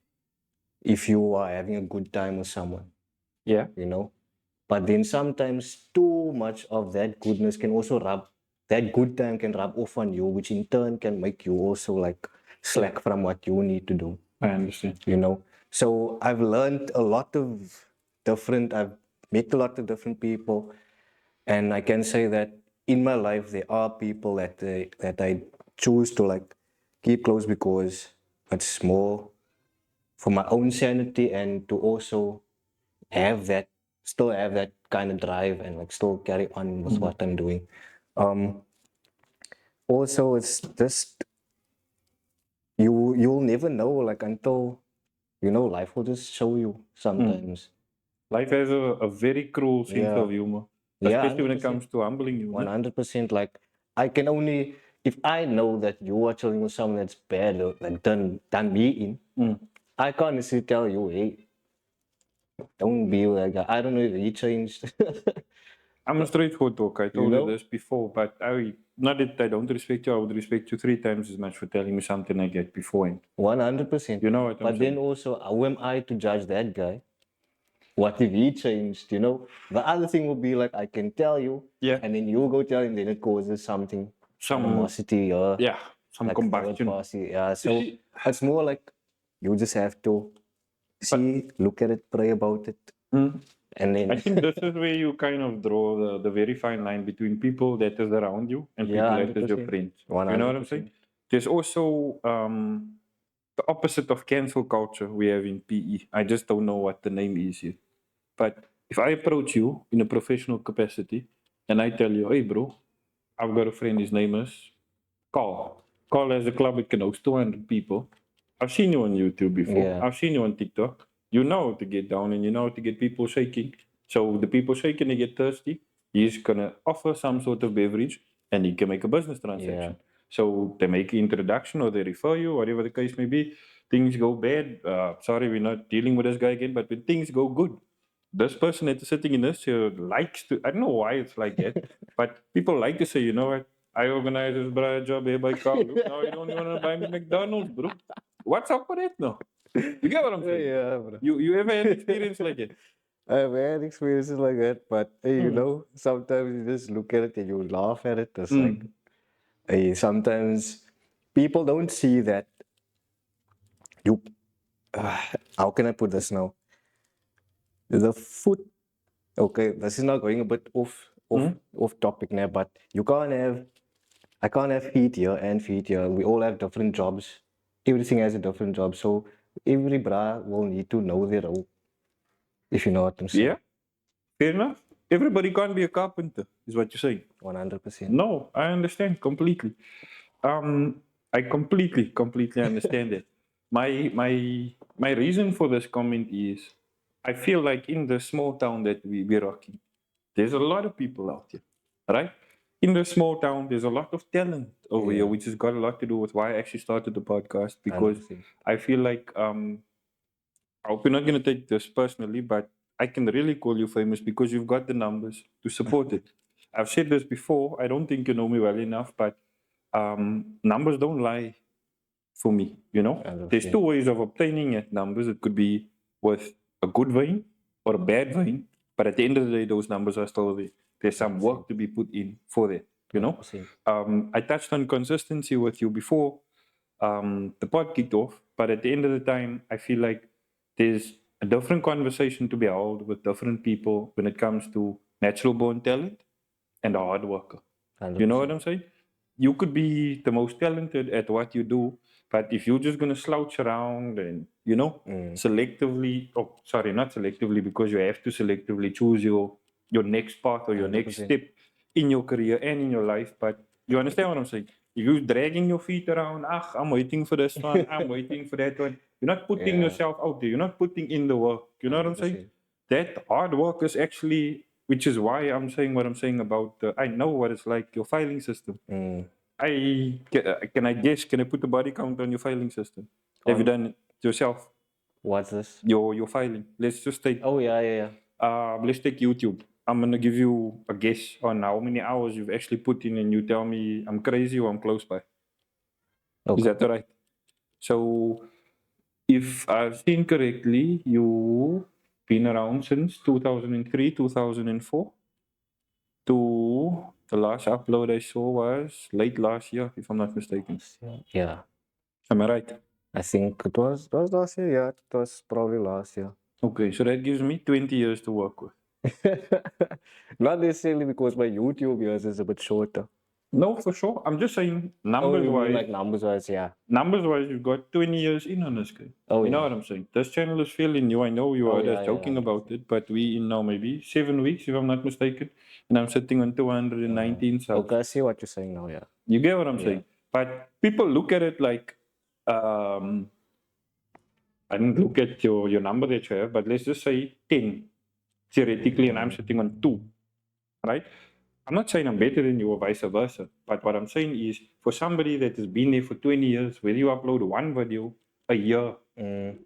if you are having a good time with someone, Yeah. but then sometimes too much of that goodness can also that good time can rub off on you, which in turn can make you also like slack from what you need to do. I understand. So I've learned a lot of I've met a lot of different people, and I can say that in my life there are people that I choose to like keep close because it's more for my own sanity and to also still have that kind of drive and like still carry on with what I'm doing. Also, it's just you'll never know like until life will just show you sometimes. Life has a very cruel sense of humor, especially when it 100%. comes to humbling you. 100%. Like I can only if I know that you are chilling with someone that's bad or like done me in, I can't necessarily tell you, hey, don't be like that. I don't know if he changed. I'm a straightforward talker. I told you know? this before, but not that I don't respect you. I would respect you 3 times as much for telling me something like that beforehand. 100%. You know what I'm But saying? then also, who am I to judge that guy? What if he changed? The other thing would be like I can tell you, and then you go tell him, then it causes something, Some animosity, some like combustion. third party, so it's more like you just have to look at it, pray about it, and then I think this is where you kind of draw the very fine line between people that is around you and people that is your 100%. friends. You know what I'm saying? There's also the opposite of cancel culture we have in PE. I just don't know what the name is yet. But if I approach you in a professional capacity and I tell you, hey bro, I've got a friend, his name is Carl. Carl has a club, it can host 200 people. I've seen you on YouTube before. Yeah. I've seen you on TikTok. You know how to get down and you know how to get people shaking. So the people shaking, they get thirsty. He's gonna offer some sort of beverage and he can make a business transaction. So they make an introduction or they refer you, whatever the case may be. Things go bad. Sorry, we're not dealing with this guy again, but when things go good, this person that is sitting in this chair likes to, I don't know why it's like that, but people like to say, you know what, I organize this job here by Carl. Now you don't want to buy me McDonald's, bro. What's up with it now? You get what I'm saying? Yeah, bro. You ever had experience like that? I've had experiences like that, but you Mm. know, sometimes you just look at it and you laugh at it. It's like, Mm. sometimes people don't see that you. How can I put this now? The food. Okay, this is not going a bit off topic now, but you can't have. I can't have feet here and feet here. We all have different jobs. Everything has a different job, so every bra will need to know their role. If you know what I'm saying. Yeah, fair enough. Everybody can't be a carpenter, is what you're saying. 100%. No, I understand completely. I completely understand it. My reason for this comment is I feel like in the small town that we're rocking, there's a lot of people out here, right? In the small town, there's a lot of talent over here, Yeah. which has got a lot to do with why I actually started the podcast because 100%. I feel like I hope you're not going to take this personally, but I can really call you famous because you've got the numbers to support it. I've said this before. I don't think you know me well enough, but numbers don't lie for me. You know, there's 100%. two ways of obtaining numbers. It could be with a good vein or a bad vein, but at the end of the day, those numbers are still there. There's some work to be put in for that. You know, 100%. I touched on consistency with you before the pod kicked off, but at the end of the time, I feel like there's a different conversation to be held with different people when it comes to natural born talent and a hard worker. You know what I'm saying? You could be the most talented at what you do, but if you're just gonna slouch around and selectively, oh sorry, not selectively, because you have to selectively choose your next path or your next 100%. step in your career and in your life. But you understand what I'm saying? If you're dragging your feet around, I'm waiting for this one, I'm waiting for that one. You're not putting Yeah. yourself out there. You're not putting in the work. You know what I'm saying? 100%. That hard work is actually, which is why I'm saying what I'm saying about. I know what it's like your filing system. Can I guess? Can I put the body count on your filing system? Have you done it yourself? What's this? Your filing. Let's just take. Oh, yeah. Let's take YouTube. I'm gonna give you a guess on how many hours you've actually put in, and you tell me I'm crazy or I'm close by. Is Okay. that right? So, if I've seen correctly, you've been around since 2003, 2004. To the last upload I saw was late last year, if I'm not mistaken. Yeah. Am I right? I think it was last year. Yeah, it was probably last year. Okay, so that gives me 20 years to work with. Not necessarily because my YouTube years is a bit shorter. No, for sure. I'm just saying Oh, numbers you mean wise. like numbers wise? Yeah. Numbers wise, you've got 20 years in on this guy. Oh, You know yeah. what I'm saying? This channel is fairly new. I know you Oh, are yeah, just joking about 100%. it, but we in now maybe 7 weeks, if I'm not mistaken, and I'm sitting on 219 subs. Okay, I see what you're saying now. Yeah. You get what I'm Yeah. saying? But people look at it like, I didn't look at your number that you have, but let's just say 10 theoretically, and I'm sitting on 2, right? I'm not saying I'm better than you or vice versa, but what I'm saying is for somebody that has been there for 20 years, whether you upload one video a year,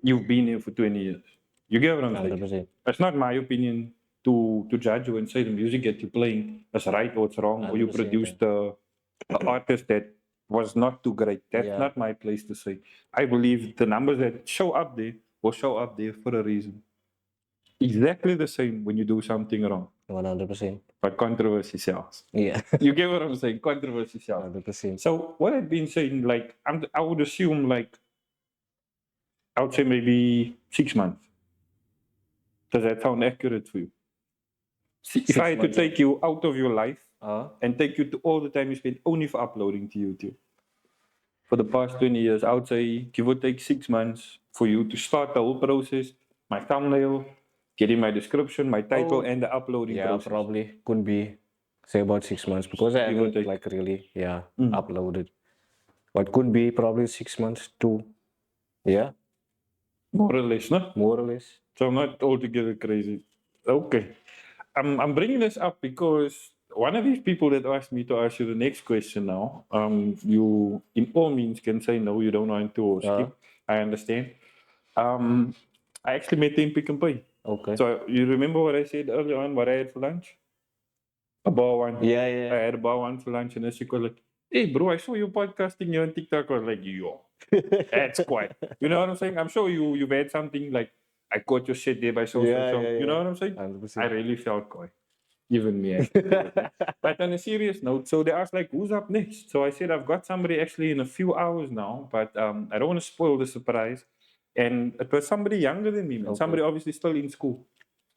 you've been here for 20 years. You get what I'm saying? 100%. That's not my opinion to judge you and say the music that you're playing is right or it's wrong, or you 100%, produced a artist that was not too great. That's Yeah. not my place to say. I believe the numbers that show up there will show up there for a reason. Exactly the same when you do something wrong. 100%. But controversy sells. Yeah. You get what I'm saying? Controversy sells. 100%. So what I've been saying, like I would assume, like I would say maybe 6 months. Does that sound accurate for you? If I had to take you out of your life and take you to all the time you spent only for uploading to YouTube for the past 20 years, I would say give or take 6 months for you to start the whole process, my thumbnail, getting my description, my title, and the uploading Yeah, process. probably could be say about 6 months because I Give or haven't take. like really uploaded. But could be probably 6 months to More or less, no? more or less. So I'm not altogether crazy. Okay. I'm bringing this up because one of these people that asked me to ask you the next question now, you in all means can say no, you don't want to or skip. I understand. I actually met him Pick and Pay. Okay. So you remember what I said earlier on, what I had for lunch? A bar one. Yeah. I had a bar one for lunch and she was like, hey bro, I saw you podcasting here on TikTok. I was like, yo, that's quite. You know what I'm saying? I'm sure you've had something like I caught your shit there by so. You know what I'm saying? I 100%. really felt coy. Even me. Actually. But on a serious note, so they asked like, who's up next? So I said I've got somebody actually in a few hours now, but I don't want to spoil the surprise. And it was somebody younger than me, man. Okay. Somebody obviously still in school.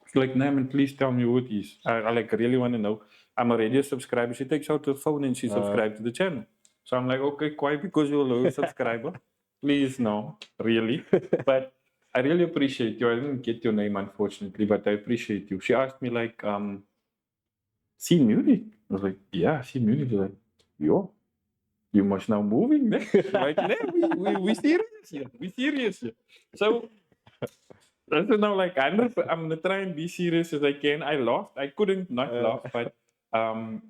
It's like, nah, man, please tell me who it is. I like really want to know. I'm already a subscriber. She takes out the phone and she subscribes to the channel. So I'm like, okay, quiet because you're a loyal subscriber. Please, no, really. But I really appreciate you. I didn't get your name, unfortunately, but I appreciate you. She asked me, like, Sean Munnick. I was like, yeah, Sean Munnick. She's like, yo, you must now moving, man. Like, nah, we serious here. We serious here. So that's now like I'm gonna try and be serious as I can. I laughed. I couldn't not laugh, but um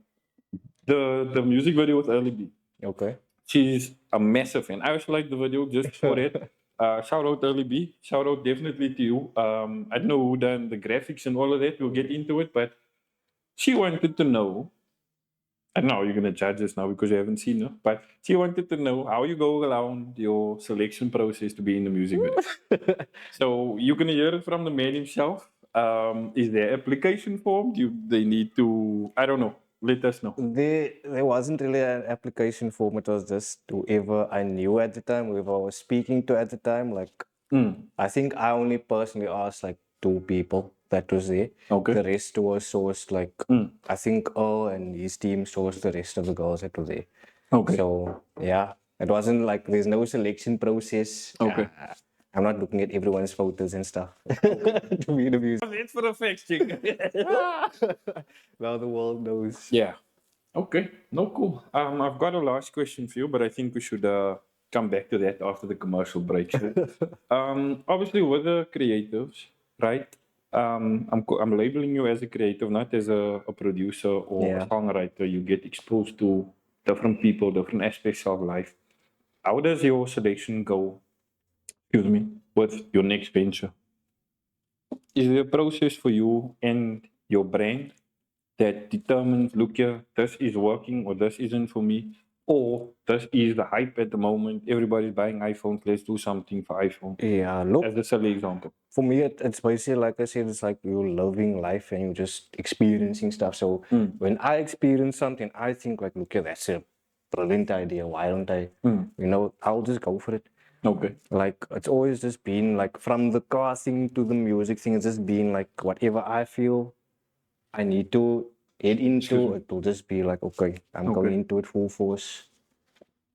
the music video with Early B. Okay. She's a massive fan. I also like the video just for it. Shout out Early B. Shout out definitely to you. I don't know who done the graphics and all of that. We'll get into it, but she wanted to know. I know you're gonna judge us now because you haven't seen her, but she wanted to know how you go around your selection process to be in the music video. So you're gonna hear it from the man himself. Is there application form? Do they need to? I don't know. Let us know. There wasn't really an application form. It was just whoever I knew at the time, whoever I was speaking to at the time. Like, I think I only personally asked like 2 people that was there. Okay. The rest was sourced like I think Earl and his team sourced the rest of the girls that were there. Okay. So yeah, it wasn't like there's no selection process. Okay. I'm not looking at everyone's photos and stuff to be the music. It's for the facts, chick. Now the world knows. Yeah. Okay. No, cool. I've got a last question for you, but I think we should come back to that after the commercial break. Obviously, with the creatives, right? I'm labeling you as a creative, not as a producer or a songwriter. You get exposed to different people, different aspects of life. How does your selection go? Excuse me, with your next venture? Is there a process for you and your brand that determines, look here, this is working or this isn't for me, or this is the hype at the moment, everybody's buying iPhones, let's do something for iPhone? Yeah, look, As a silly example. for me, it's basically like I said, it's like you're living life and you're just experiencing stuff. So when I experience something, I think like, look, that's a brilliant idea. Why don't I? I'll just go for it. Okay. Like it's always just been like from the car thing to the music thing. It's just been like whatever I feel I need to head into. It will just be like, okay, I'm going into it full force,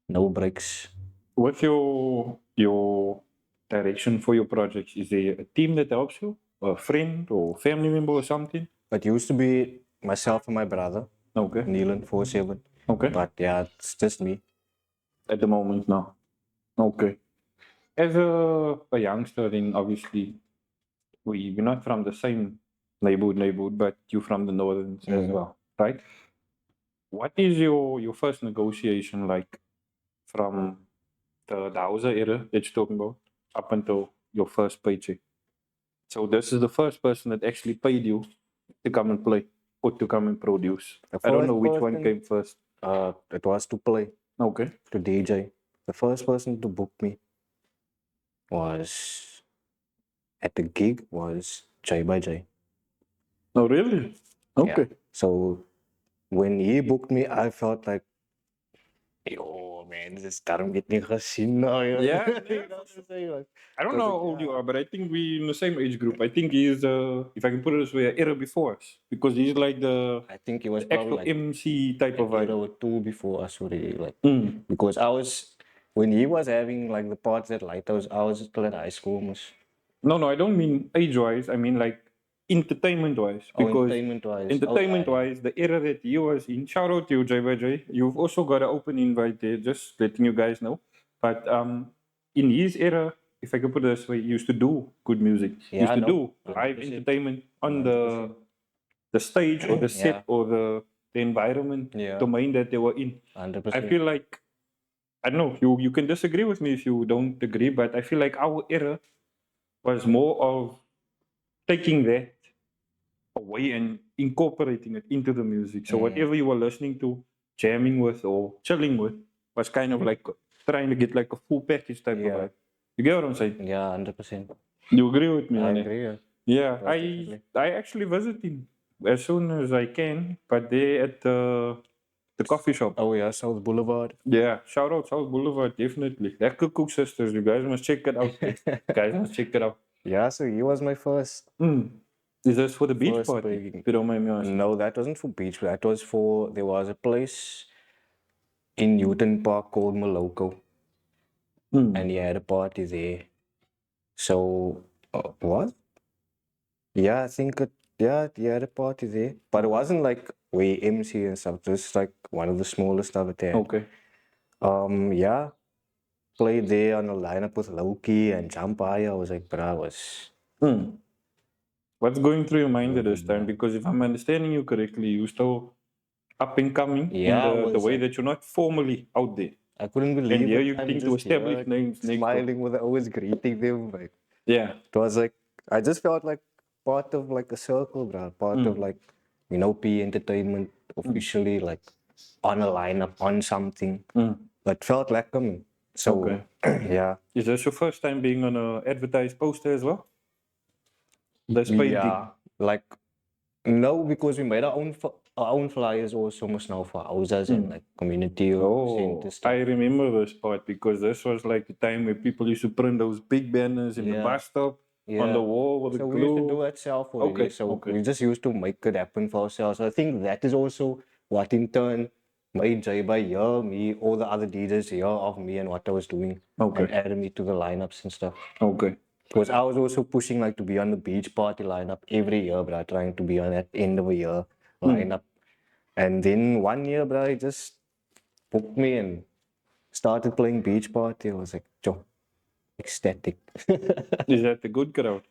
no breaks. With your direction for your projects, is there a team that helps you, a friend or family member or something? It used to be myself and my brother. Okay. Neelan 47. Okay. But yeah, it's just me. At the moment now. Okay. As a youngster, then obviously we're not from the same neighborhood, but you're from the northerns as well, right? What is your first negotiation like from the Hausa era that you're talking about up until your first paycheck? So this is the first person that actually paid you to come and play or to come and produce. I don't know which one came first. It was to play. Okay. To DJ. The first person to book me was at the gig was J by J. Oh really? Okay. Yeah. So when he booked me, I felt like, yo man, this daarom get nie gesien nou. Yeah. You know what I'm saying? Like, I don't know how old you are, but I think we in the same age group. I think he's, if I can put it this way, an era before us, because he's like I think he was actual probably like MC type of vibe. or 2 before us already. Like because I was when he was having like the parts at Lighthouse, I was still at high school almost. No, I don't mean age-wise. I mean like entertainment-wise. Because entertainment-wise, the era that he was in, shout out to you, J by J. You've also got an open invite there, just letting you guys know. But in his era, if I could put it this way, he used to do good music. He used to do live entertainment on the stage or the set or the environment domain that they were in. 100%. I feel like, I don't know, you can disagree with me if you don't agree, but I feel like our era was more of taking that away and incorporating it into the music. So whatever you were listening to, jamming with or chilling with was kind of like trying to get like a full package type of Yeah. vibe. You get what I'm saying? Yeah, 100%. You agree with me I on it? agree. Yeah. Yeah, Most definitely. I actually visit him as soon as I can, but they at the coffee shop. Oh yeah, South Boulevard. Yeah, shout out South Boulevard, definitely. Lekker Cook Sisters, you guys must check it out. You guys must check it out. Yeah, so he was my first Is this for the beach First party? big- If you don't mind me asking. No, that wasn't for beach. That was for there was a place in Newton Park called Moloko, and he had a party there. So what? Yeah, I think yeah, he had a party there, but it wasn't like way MC and stuff. Just like one of the smallest stuff there. Okay. Yeah, played there on a lineup with Loki and Jump High. I was like, but I was. What's going through your mind at this time? Because if I'm understanding you correctly, you're still up and coming Yeah, I in the was way like- that you're not formally out there. I couldn't believe And here it. you I'm think to just establish here, names next door. smiling with always greeting them. Like, Yeah. it was like I just felt like part of like a circle, bro. Part of like P Entertainment officially like on a lineup on something. But felt like coming. So Okay. yeah. Is this your first time being on a advertised poster as well? That's paid Yeah. Like no, because we made our own flyers also almost now for houses and like community Oh, center stuff. I remember this part because this was like the time where people used to print those big banners in the Yeah. bus stop on Yeah. the wall with the So glue. we used to do it ourselves already. Okay, So okay. we just used to make it happen for ourselves. I think that is also what in turn made J-By hear me, all the other DJs hear of me and what I was doing. Okay. And added me to the lineups and stuff. Okay. Because I was also pushing like to be on the beach party lineup every year, bro. Trying to be on that end of a year lineup. And then one year, bro, he just booked me and started playing beach party. I was like, Joe, ecstatic. Is that the good crowd?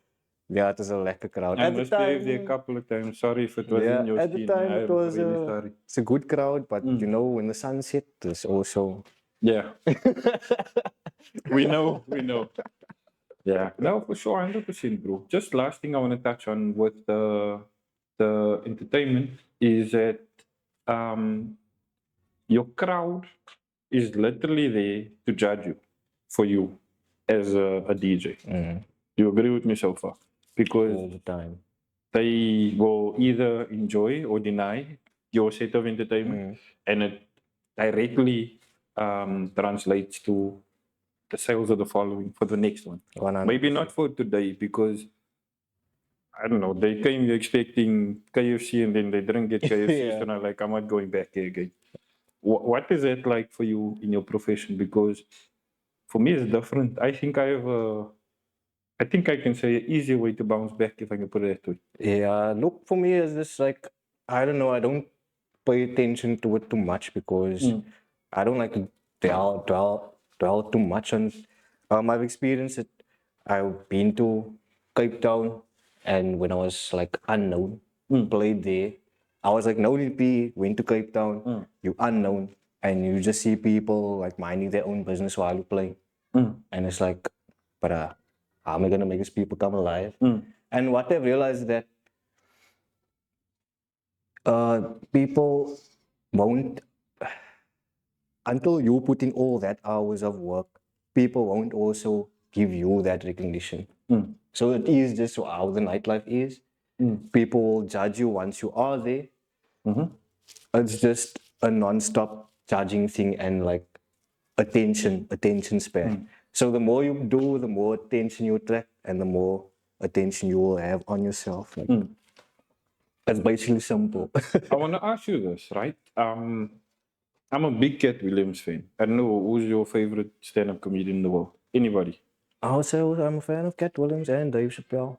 Yeah, it was a lekker crowd. I At the misbehaved there a time, couple of times. Sorry if it was yeah, in your at the scene. time it I'm was really sorry. it's a good crowd, but you know, when the sun set, it's also Yeah. we know. Yeah. No, for sure, 100%, bro. Just last thing I want to touch on with the entertainment is that your crowd is literally there to judge you for you as a DJ. You agree with me so far? Because all the time. they will either enjoy or deny your set of entertainment, and it directly translates to the sales of the following for the next one. 100%. Maybe not for today because I don't know, they came expecting KFC and then they didn't get KFC, Yeah. so now like I'm not going back here again. What is that like for you in your profession? Because for me it's different. I think I think I can say an easier way to bounce back if I can put it that way. Yeah, look, for me, it's just like, I don't know, I don't pay attention to it too much because I don't like to dwell too much on. I've experienced it. I've been to Cape Town, and when I was like unknown, played there. I was like, no EP, went to Cape Town, you unknown, and you just see people like minding their own business while you play. And it's like, but how am I gonna make these people come alive? And what I've realized is that people won't, until you put in all that hours of work, people won't also give you that recognition. So it is just how the nightlife is. People will judge you once you are there. It's just a non-stop judging thing and like attention span. So the more you do, the more attention you attract and the more attention you will have on yourself. Like, it's basically simple. I want to ask you this, right? I'm a big Cat Williams fan. I don't know who's your favorite stand-up comedian in the world. Anybody? Also, I'm a fan of Cat Williams and Dave Chappelle.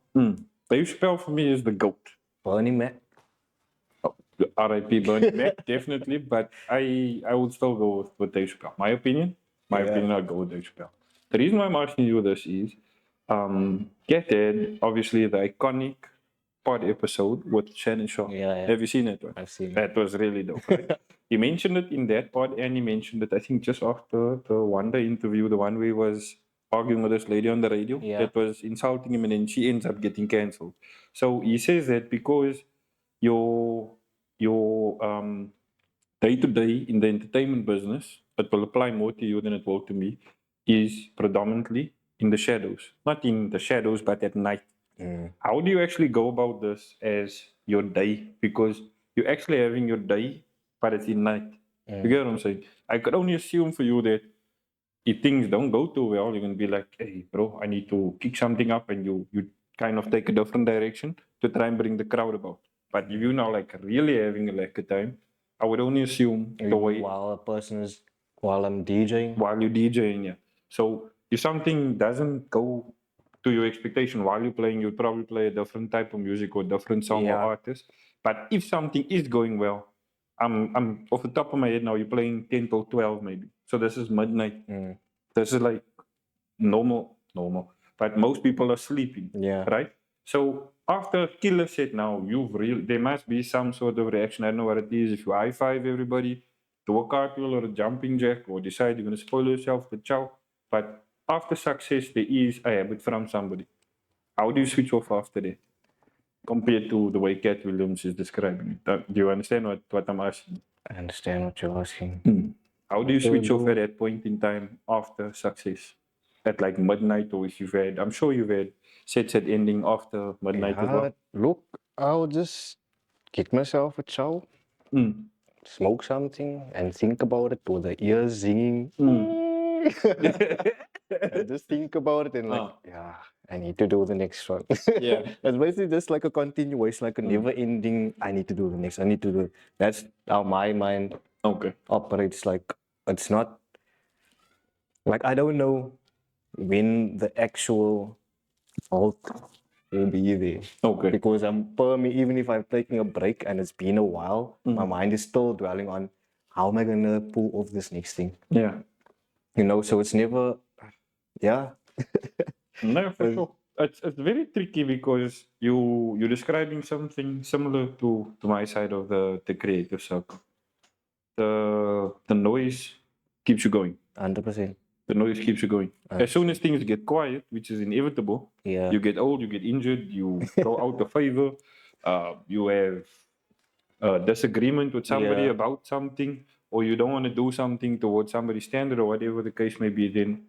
Dave Chappelle for me is the GOAT. Bernie Mac. R.I.P. Bernie Mac, definitely, but I would still go with Dave Chappelle. My opinion, I'll go with Dave Chappelle. The reason why I'm asking you this is, Cat had obviously the iconic pod episode with Shannon Shaw. Yeah. Have you seen it? One? I've seen it. That was really dope. Right? He mentioned it in that pod, and he mentioned it, I think, just after the Wanda interview, the one where he was arguing with this lady on the radio that was insulting him, and then she ends up getting cancelled. So he says that because your day to day in the entertainment business, it will apply more to you than it will to me, is predominantly in the shadows. Not in the shadows, but at night. How do you actually go about this as your day? Because you're actually having your day, but it's in night. You get what I'm saying? I could only assume for you that if things don't go too well, you're gonna be like, hey bro, I need to kick something up, and you kind of take a different direction to try and bring the crowd about. But if you're now like really having a good time, I would only assume the way While I'm DJing. while you're DJing, yeah. So if something doesn't go to your expectation while you're playing, you'll probably play a different type of music or different song or Yeah. artist. But if something is going well, I'm off the top of my head now, you're playing 10 till 12 maybe. So this is midnight. This is like normal. But most people are sleeping. Yeah. Right? So after killer set now, there must be some sort of reaction. I don't know what it is. If you high five everybody, do a cartwheel or a jumping jack, or decide you're gonna spoil yourself, the ciao. But after success, there is a habit from somebody. How do you switch off after that? Compared to the way Cat Williams is describing it. Do you understand what I'm asking? I understand what you're asking. How do you switch off at that point in time after success? At like midnight, or if you've had, I'm sure you've had sets at ending after midnight as well. Look, I'll just get myself a chow, smoke something, and think about it with the ears singing. And just think about it and like, yeah, I need to do the next one. Yeah. It's basically just like a continuation, like a never ending, I need to do the next, I need to do it. That's how my mind operates. Like, it's not, like, I don't know when the actual halt will be there. Okay. Because per me, even if I'm taking a break and it's been a while, my mind is still dwelling on how am I gonna pull off this next thing. Yeah. You know, so it's never, yeah. No, for sure. It's very tricky because you're describing something similar to my side of the creative circle. The noise keeps you going. 100%. The noise keeps you going. As soon as things get quiet, which is inevitable, Yeah. you get old, you get injured, you go out of favor, you have a disagreement with somebody about something, or you don't want to do something towards somebody's standard, or whatever the case may be, then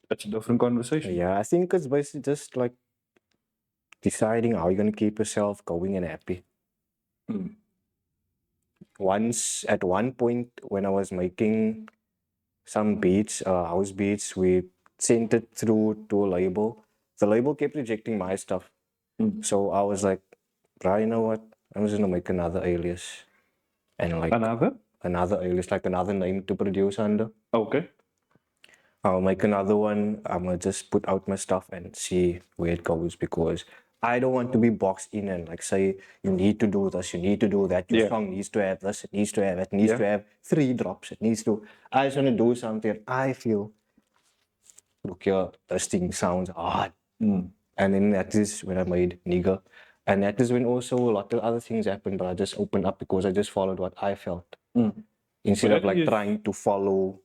that's a different conversation. Yeah, I think it's basically just like deciding how you're going to keep yourself going and happy. At one point when I was making some beats, house beats, we sent it through to a label. The label kept rejecting my stuff. So I was like, bro, you know what? I'm just going to make another alias. And like another alias, like another name to produce under. Okay. I'll make another one. I'm gonna just put out my stuff and see where it goes, because I don't want to be boxed in and like say you need to do this, you need to do that. Your song needs to have this, it needs to have it, needs to have 3 drops. It needs to. I just want to do something I feel. Look here, this thing sounds hard. And then that is when I made Nigga, and that is when also a lot of other things happened. But I just opened up because I just followed what I felt instead of like trying to follow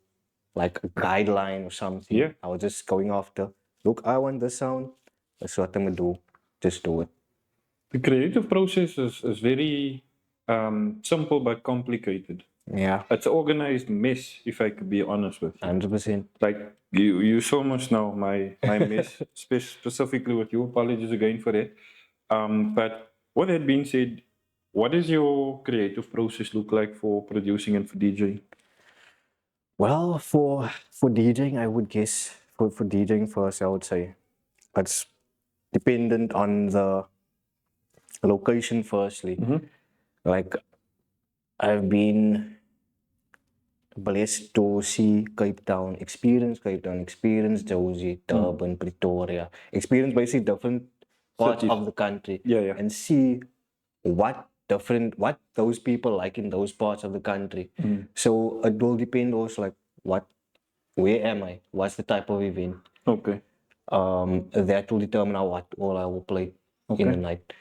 like a guideline or something. Yeah. I was just going after, look, I want this sound, that's what I'm gonna do. Just do it. The creative process is very simple but complicated. Yeah. It's an organized mess, if I could be honest with you. 100%. Like you so much know my mess, specifically with you. Apologies again for that. But with that being said, what does your creative process look like for producing and for DJing? Well, for DJing, I would guess for DJing first, I would say it's dependent on the location. Firstly, like I've been blessed to see Cape Town, experience Josie, Durban, Pretoria, experience basically different parts of the country, and see what those people like in those parts of the country. So it will depend also like where am I? What's the type of event? Okay. That will determine what all I will play in the night.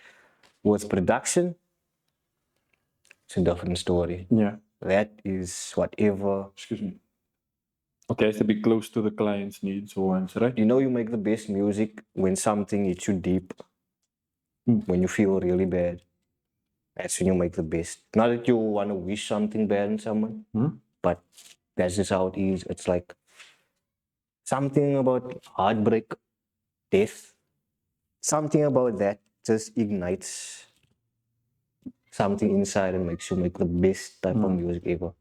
With production, it's a different story. Yeah. That is whatever. Excuse me. Okay, it's to be close to the client's needs or wants, right? You know, you make the best music when something hits you deep, when you feel really bad. That's when you make the best. Not that you want to wish something bad on someone, but that's just how it is. It's like something about heartbreak, death, something about that just ignites something inside and makes you make the best type of music ever.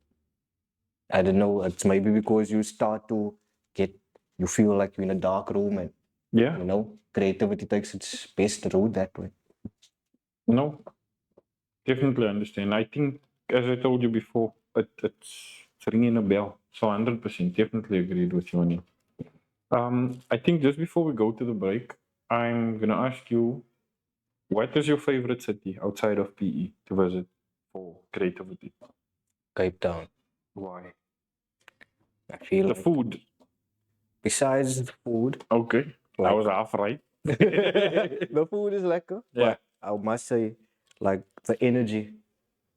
I don't know, it's maybe because you start to you feel like you're in a dark room and, Yeah. you know, creativity takes its best route that way. No, definitely understand. I think, as I told you before, it's ringing a bell. So 100% definitely agreed with you on it. I think just before we go to the break, I'm gonna ask you, what is your favorite city outside of PE to visit for creativity? Cape Town. Why? I feel The like food. besides the food, Okay, I like was half right. the food is lekker, Yeah. but I must say, like the energy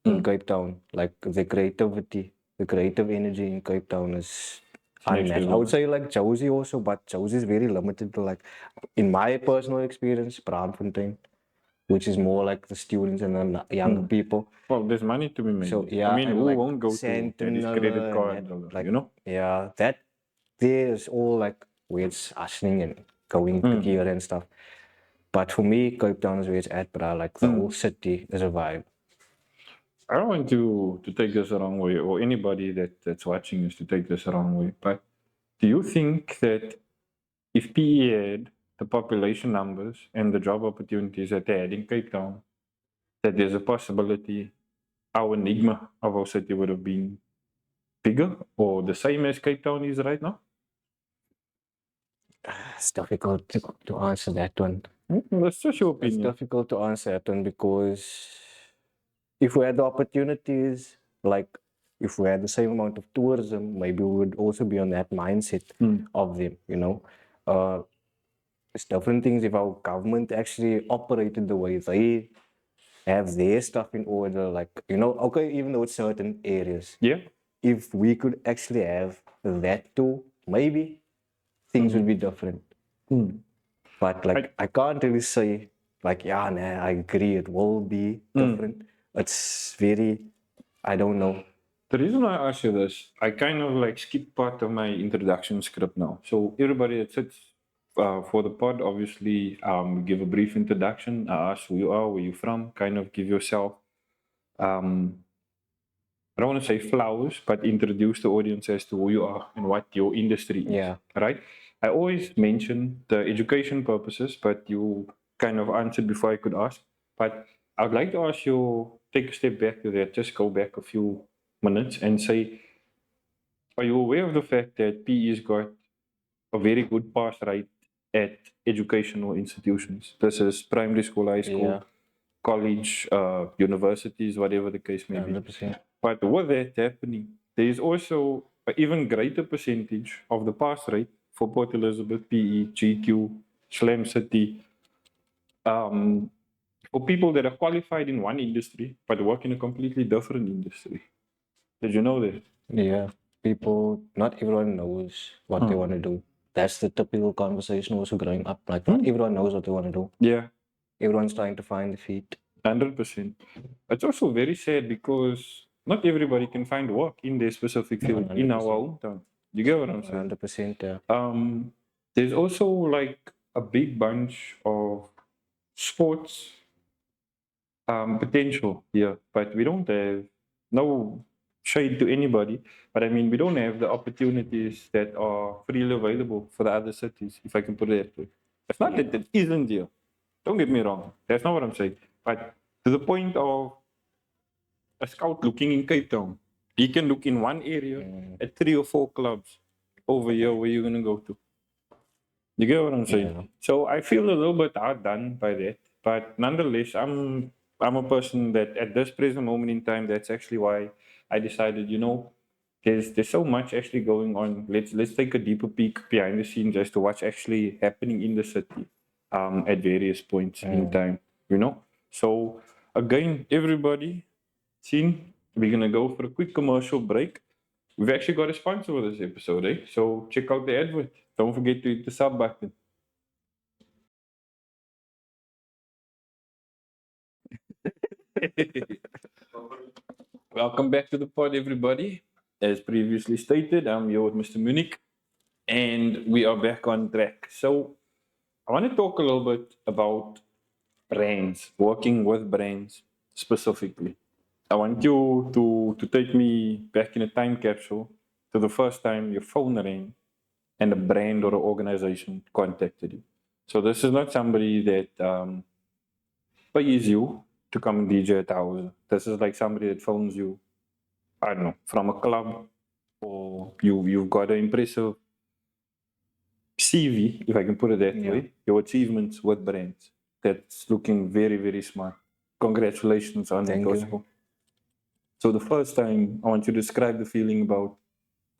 in Cape Town, like the creativity, the creative energy in Cape Town is Next unmatched. I level. would say like Josie also, but Josie is very limited to like, in my personal experience, Braamfontein, which is more like the students and the younger people. Well, there's money to be made. So there. yeah, I mean, and who like won't go to Daddy's credit Sentinel card, and that, like, like yeah, that there's all like where it's hustling and going together and stuff. But for me, Cape Town is where it's at, but I like the whole city is a vibe. I don't want to take this the wrong way, or anybody that's watching is to take this the wrong way. But do you think that if PE had the population numbers and the job opportunities that they had in Cape Town, that there's a possibility our enigma of our city would have been bigger or the same as Cape Town is right now? It's difficult to answer that one. That's just your It's opinion. difficult to answer that one because if we had the opportunities, like if we had the same amount of tourism, maybe we would also be on that mindset of them, you know. It's different things if our government actually operated the way they have their stuff in order, like, you know, okay, even though it's certain areas. Yeah. If we could actually have that too, maybe things would be different. But like, I can't really say, like, yeah, nah, I agree, it will be different. It's very, I don't know. The reason I ask you this, I kind of like skip part of my introduction script now. So everybody that sits for the pod, obviously, we give a brief introduction. I ask who you are, where you from, kind of give yourself. I don't want to say flowers, but introduce the audience as to who you are and what your industry is. Yeah. Right? I always mention the education purposes, but you kind of answered before I could ask. But I would like to ask you, take a step back to that, just go back a few minutes and say, are you aware of the fact that PE's got a very good pass rate at educational institutions? This is primary school, high school, Yeah. college, universities, whatever the case may be. 100%. But with that happening, there is also an even greater percentage of the pass rate for Port Elizabeth, PE, GQ, Slam City, for people that are qualified in one industry but work in a completely different industry. Did you know that? Yeah. People, not everyone knows what they want to do. That's the typical conversation also growing up. Like, not everyone knows what they want to do. Yeah, Everyone's trying to find the feet. 100%. It's also very sad because not everybody can find work in their specific field in our 100%. hometown. You get what I'm saying? 100%, yeah. There's also like a big bunch of sports potential here, but we don't have no shade to anybody. But I mean, we don't have the opportunities that are freely available for the other cities, if I can put it that way. It's not that it isn't here. Don't get me wrong. That's not what I'm saying. But to the point of a scout looking in Cape Town, he can look in one area at 3 or 4 clubs over here where you're gonna go to. You get what I'm saying? Yeah. So I feel a little bit outdone by that, but nonetheless, I'm a person that at this present moment in time, that's actually why I decided, there's so much actually going on. Let's take a deeper peek behind the scenes as to what's actually happening in the city at various points in time. So again, everybody, we're gonna go for a quick commercial break. We've actually got a sponsor for this episode, eh? So check out the advert. Don't forget to hit the sub button. Welcome back to the pod, everybody. As previously stated, I'm here with Mr. Munnick, and we are back on track. So, I want to talk a little bit about brands, working with brands specifically. I want you to take me back in a time capsule to the first time your phone rang and a brand or an organization contacted you. So, this is not somebody that pays you to come and DJ at house. This is like somebody that phones you, I don't know, from a club, or you've got an impressive CV, if I can put it that way, your achievements with brands. That's looking very, very smart. Congratulations on that Thank you. also. So the first time I want you to describe the feeling about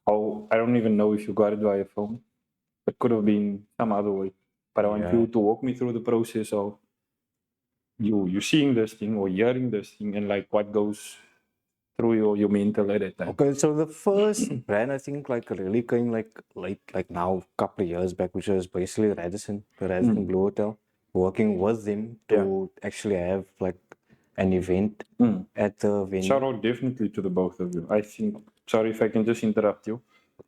how, I don't even know if you got it via phone. It could have been some other way. But I want you to walk me through the process of you seeing this thing or hearing this thing, and like what goes through your mental at that time. Okay, so the first brand I think like really came like now couple of years back, which was basically Radisson, the Radisson Blue Hotel. Working with them to actually have like an event at the venue. Shout out definitely to the both of you. I think, sorry if I can just interrupt you.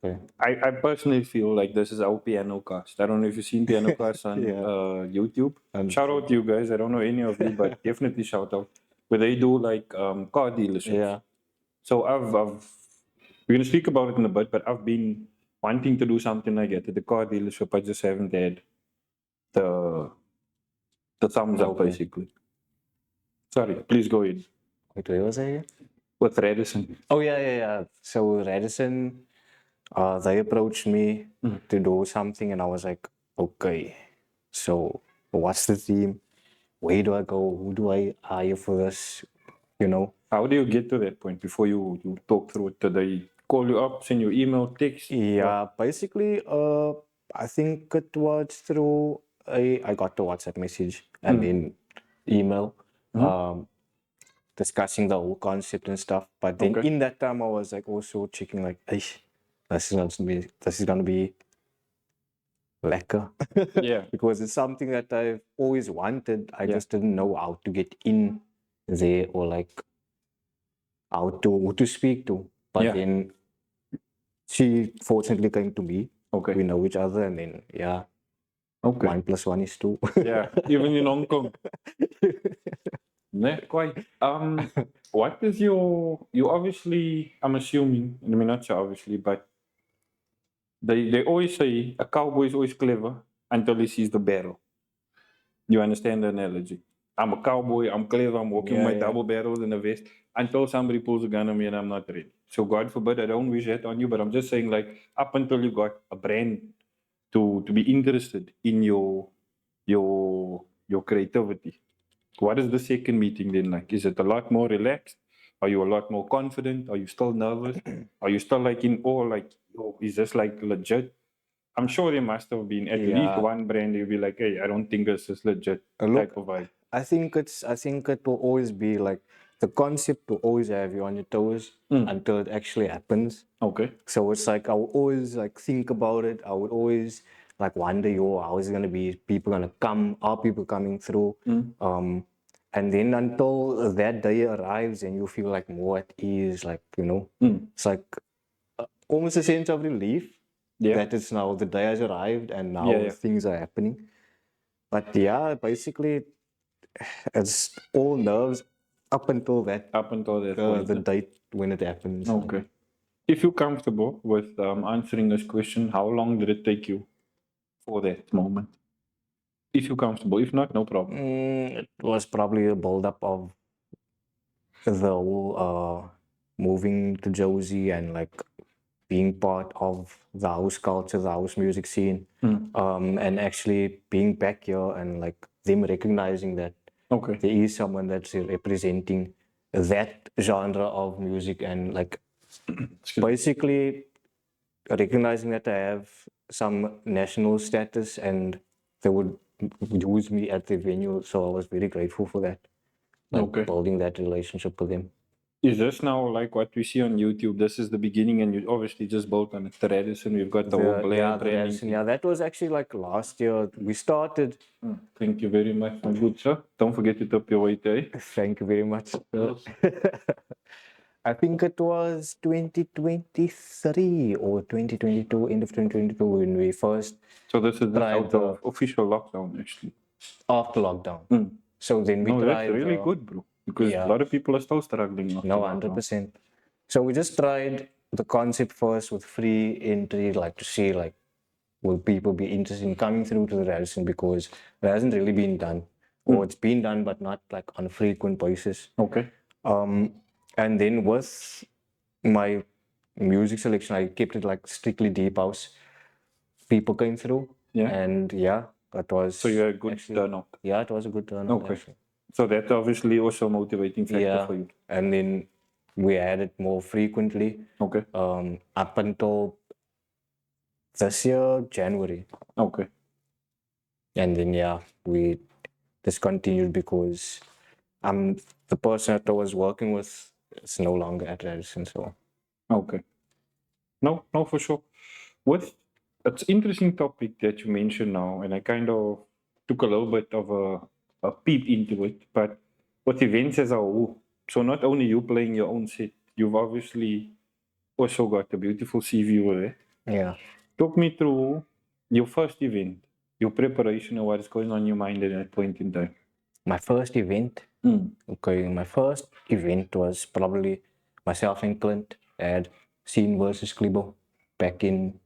Okay. I personally feel like this is our piano cast. I don't know if you've seen piano cast on YouTube. Shout out to you guys. I don't know any of you, but definitely shout out. Where they do like car dealerships. Yeah. So we're gonna speak about it in a bit, but I've been wanting to do something like that at the car dealership. I just haven't had the thumbs up basically. Sorry, please go ahead. Wait, where was I here? With Radisson. Oh yeah. So Radisson, they approached me to do something, and I was like, okay, so what's the theme? Where do I go? Who do I hire for this? You know? How do you get to that point before you talk through it? Did they call you up, send you email, text? Yeah, basically, I think it was through I got the WhatsApp message and then email, discussing the whole concept and stuff. But then in that time, I was like also checking like, this is gonna be lekker. Yeah. Because it's something that I've always wanted. I just didn't know how to get in there or like how to speak to. But then she fortunately came to me. Okay. We know each other, and then 1 + 1 is 2. Yeah, even in Hong Kong. Yeah, quite. What is you obviously, I'm assuming, I mean not so obviously, but they always say a cowboy is always clever until he sees the barrel. You understand the analogy? I'm a cowboy, I'm clever, I'm walking with my double barrels in a vest until somebody pulls a gun on me and I'm not ready. So God forbid, I don't wish that on you, but I'm just saying like up until you got a brand to be interested in your creativity. What is the second meeting then like? Is it a lot more relaxed? Are you a lot more confident? Are you still nervous? Are you still like in awe? Like, oh, is this like legit? I'm sure there must have been at least one brand you'll be like, hey, I don't think this is legit type of vibe. I think it will always be like the concept will always have you on your toes until it actually happens. Okay. So it's like I would always like think about it. I would always like wonder, how is it gonna be? People gonna come? Are people coming through? And then until that day arrives and you feel like more at ease, like it's like almost a sense of relief that it's now the day has arrived and now things are happening. But basically it's all nerves up until that point. the date when it happens. Okay. If you're comfortable with answering this question, how long did it take you for that moment? If you're comfortable. If not, no problem. It was probably a build-up of the whole moving to Josie and like being part of the house culture, the house music scene, and actually being back here and like them recognizing that there is someone that's representing that genre of music and like basically recognizing that I have some national status and they would use me at the venue. So I was very grateful for that. Like building that relationship with them. Is this now like what we see on YouTube? This is the beginning, and you obviously just built on the Radisson. We've got the whole brand. The Radisson, that was actually like last year. We started. Thank you very much, my good sir. Don't forget to tip your waiter. Thank you very much. I think it was 2023 or 2022, end of 2022, when we first So this is tried out of official lockdown, actually. after lockdown. So then we No, tried. that's really good, bro. Because yeah. a lot of people are still struggling. after No, lockdown. 100%. So we just tried the concept first with free entry, like to see like will people be interested in coming through to the Radisson, because it hasn't really been done, or it's been done but not like on a frequent basis. Okay. And then with my music selection, I kept it like strictly deep house. People came through, Yeah. and yeah, that was. So you had a good turnout. Yeah, it was a good turnout. Okay. Actually. So that's obviously also a motivating factor for you. And then we had it more frequently. Okay. Up until this year, January. Okay. And then we discontinued because the person that I was working with is no longer at Radisson. So Okay. No, for sure. It's interesting topic that you mentioned now, and I kind of took a little bit of a peep into it. But with events as a whole, so not only you playing your own set, you've obviously also got a beautiful CV with it. yeah. Talk me through your first event, your preparation, and what is going on in your mind at that point in time. My first event. Okay, my first event was probably myself and Clint at Scene versus Klibo back in,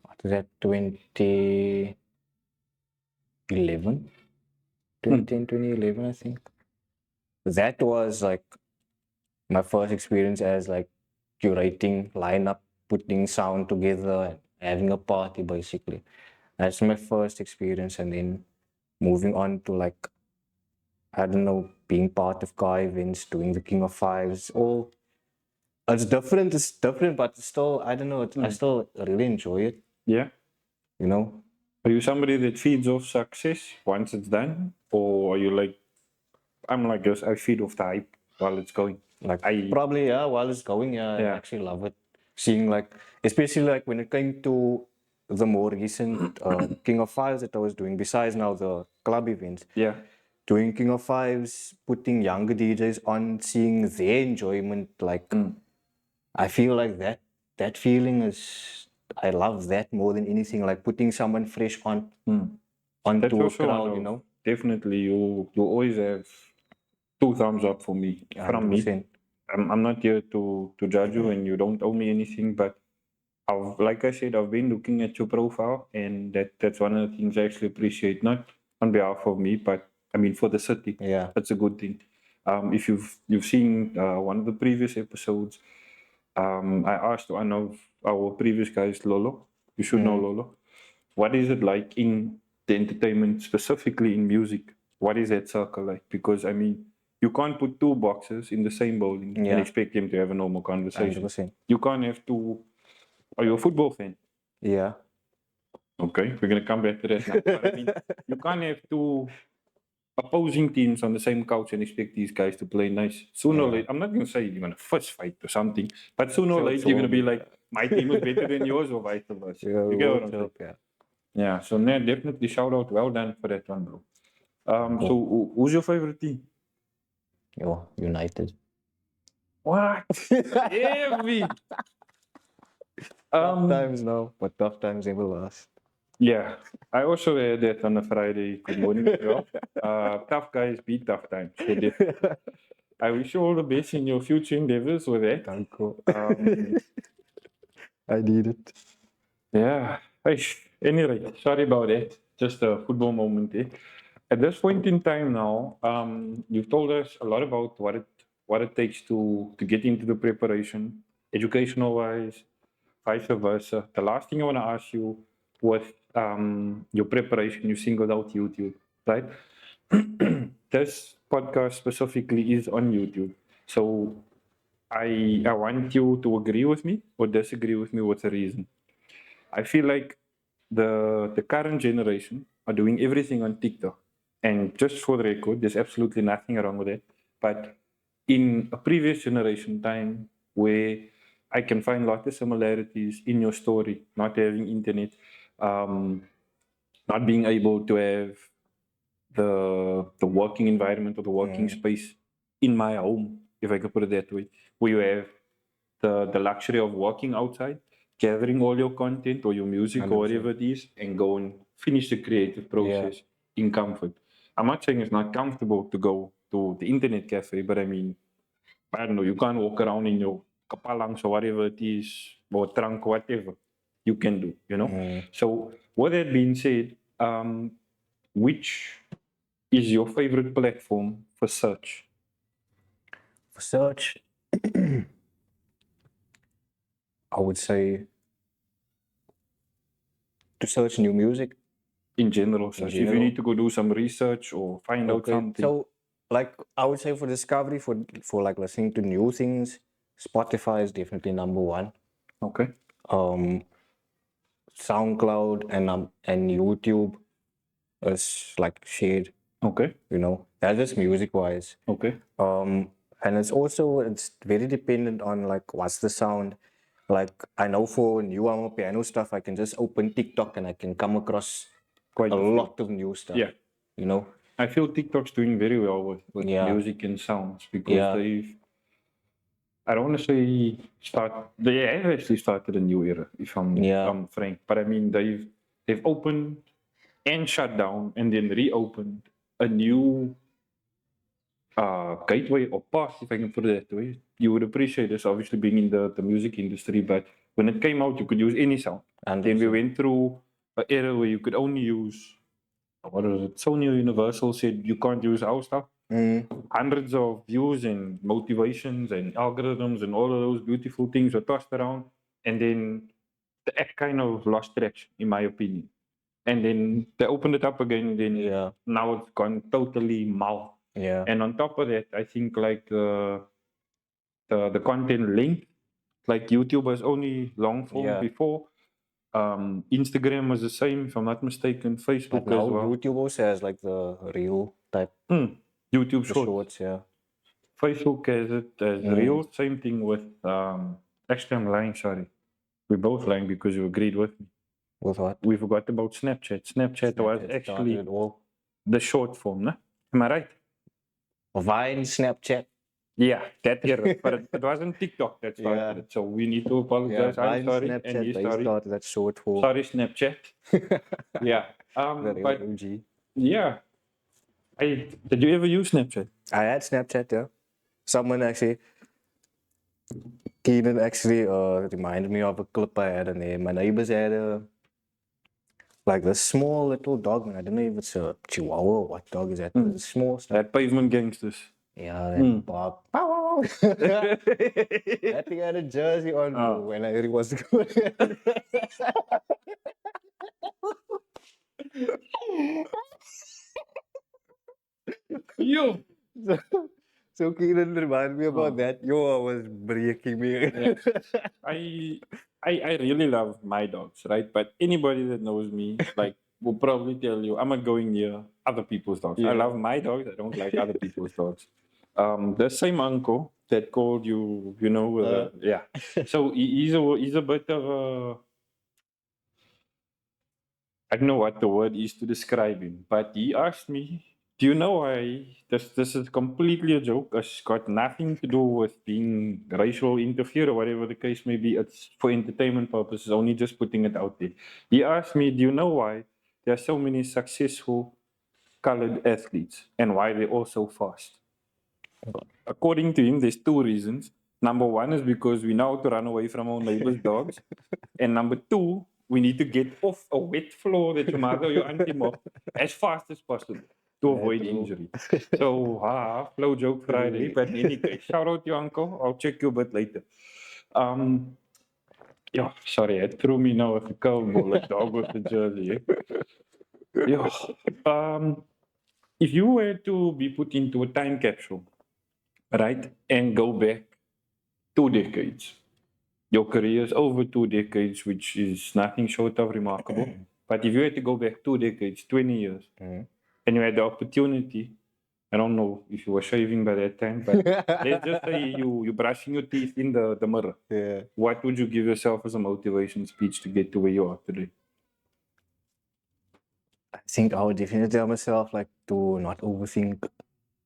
what was that, 2011? 2010, 2011, I think. That was like my first experience as like curating lineup, putting sound together, and having a party basically. That's my first experience, and then moving on to like, I don't know, being part of car events, doing the King of Fives. All it's different, but it's still, I don't know, I still really enjoy it. Yeah. You know. Are you somebody that feeds off success once it's done, or are you like, I'm like this, I feed off the hype while it's going? Like probably while it's going, I actually love it. Seeing like, especially like when it came to the more recent King of Fives that I was doing, besides now the club events. Yeah. Doing King of Fives, putting younger DJs on, seeing their enjoyment, like I feel like that feeling is, I love that more than anything. Like putting someone fresh onto a crowd, you know. Definitely, you always have 2 thumbs up for me. 100%. From me, I'm not here to judge you, and you don't owe me anything. But like I said, I've been looking at your profile, and that's one of the things I actually appreciate. Not on behalf of me, but I mean for the city. Yeah, that's a good thing. If you've seen one of the previous episodes, I asked one of our previous guys, Lolo. You should know Lolo. What is it like in the entertainment, specifically in music? What is that circle like? Because I mean, you can't put 2 boxes in the same building and expect them to have a normal conversation. 100%. You can't have 2. Are you a football fan? Yeah. Okay, we're gonna come back to that now. But I mean, you can't have 2 opposing teams on the same couch and expect these guys to play nice. Sooner or later, I'm not gonna say you're gonna fist fight or something, but sooner or later you're gonna be like, my team is better than yours, or vice versa. You get what I'm saying? Yeah. So definitely shout out, well done for that one, bro. So who's your favorite team? United. What? Heavy. Tough times now, but tough times never last. Yeah, I also had that on a Friday. Good morning. Tough guys beat tough times. So I wish you all the best in your future endeavors with that. Thank you. I need it. Yeah. Anyway, sorry about that. Just a football moment. At this point in time now, you've told us a lot about what it takes to get into the preparation, educational wise, vice versa. The last thing I want to ask you was your preparation. You singled out YouTube, right? This podcast specifically is on YouTube, so I want you to agree with me or disagree with me with a reason. I feel like the current generation are doing everything on TikTok. And just for the record, there's absolutely nothing wrong with it. But in a previous generation time where I can find a lot of similarities in your story, not having internet, um, not being able to have the working environment or the working space in my home, if I could put it that way, where you have the luxury of working outside, gathering all your content or your music or 100%. whatever it is, and go and finish the creative process in comfort. I'm not saying it's not comfortable to go to the internet cafe, but I mean, I don't know, you can't walk around in your kapalangs or whatever it is, or trunk, whatever you can do, you know? So, with that being said, which is your favorite platform for search? For search, I would say to search new music. In general, search. If you general. need to go do some research or find out something. So like I would say for discovery, for like listening to new things, Spotify is definitely number one. Okay. SoundCloud and YouTube is like shared, Okay. you know. That's just music wise. Okay. And it's very dependent on like what's the sound. Like I know for new piano stuff, I can just open TikTok and I can come across Quite a a few. lot of new stuff. Yeah. You know? I feel TikTok's doing very well with Yeah. music and sounds because Yeah. I don't want to say they have actually started a new era, if I'm frank. But I mean, they've opened and shut down and then reopened a new gateway or path, if I can put it that way. You would appreciate this, obviously, being in the music industry, but when it came out, you could use any sound. And then we went through an era where you could only use, what was it? Sony or Universal said you can't use our stuff. Hundreds of views and motivations and algorithms and all of those beautiful things were tossed around. And then the act kind of lost traction, in my opinion. And then they opened it up again. And then now it's gone totally mal. Yeah. And on top of that, I think like the content length, like YouTube was only long form before. Instagram was the same, if I'm not mistaken. Facebook But now as well. YouTube also has like the reel type. YouTube The shorts. yeah. Facebook has it as real. Same thing with actually I'm lying, sorry. We're both lying because you agreed with me. With what? We forgot about Snapchat. Snapchat was actually the short form, no? Am I right? Vine, Snapchat. Yeah, that era. But it wasn't TikTok that started it. So we need to apologize. I'm sorry. Snapchat, And he's they sorry. started that short form. Sorry, Snapchat. Yeah. But OG. yeah. Did you ever use Snapchat? I had Snapchat, yeah. Someone actually, Keenan actually reminded me of a clip I had, and my neighbors had like this small little dog. I don't know if it's a Chihuahua or what dog is that. It's small stuff. That pavement gangsters. Yeah, that Bob. That thing had a jersey on when I really was good. Yo. So Keenan reminded me about that. Yo, I was breaking me. I really love my dogs, right? But anybody that knows me, like, will probably tell you I'm not going near other people's dogs. I love my dogs. I don't like other people's dogs. The same uncle that called you, you know, yeah. So he's a bit of a, I don't know what the word is to describe him, but he asked me, do you know why this is completely a joke? It's got nothing to do with being racial interfere or whatever the case may be. It's for entertainment purposes, only just putting it out there. He asked me, do you know why there are so many successful colored athletes and why they're all so fast? According to him, there's two reasons. Number one is because we know how to run away from our neighbors' dogs. And number two, we need to get off a wet floor that your mother or your auntie mopped as fast as possible to avoid injury. So, flow joke Friday. But in any case, shout out to your uncle. I'll check you a bit later. Yeah, sorry, it threw me now with a curveball, like dog with the jersey. Yeah. If you were to be put into a time capsule, right, and go back 2 decades, your career is over 2 decades, which is nothing short of remarkable. But if you had to go back 2 decades, 20 years, and you had the opportunity I don't know if you were shaving by that time, but let's just say you brushing your teeth in the mirror. Yeah. What would you give yourself as a motivation speech to get to where you are today? I think I would definitely tell myself like to not overthink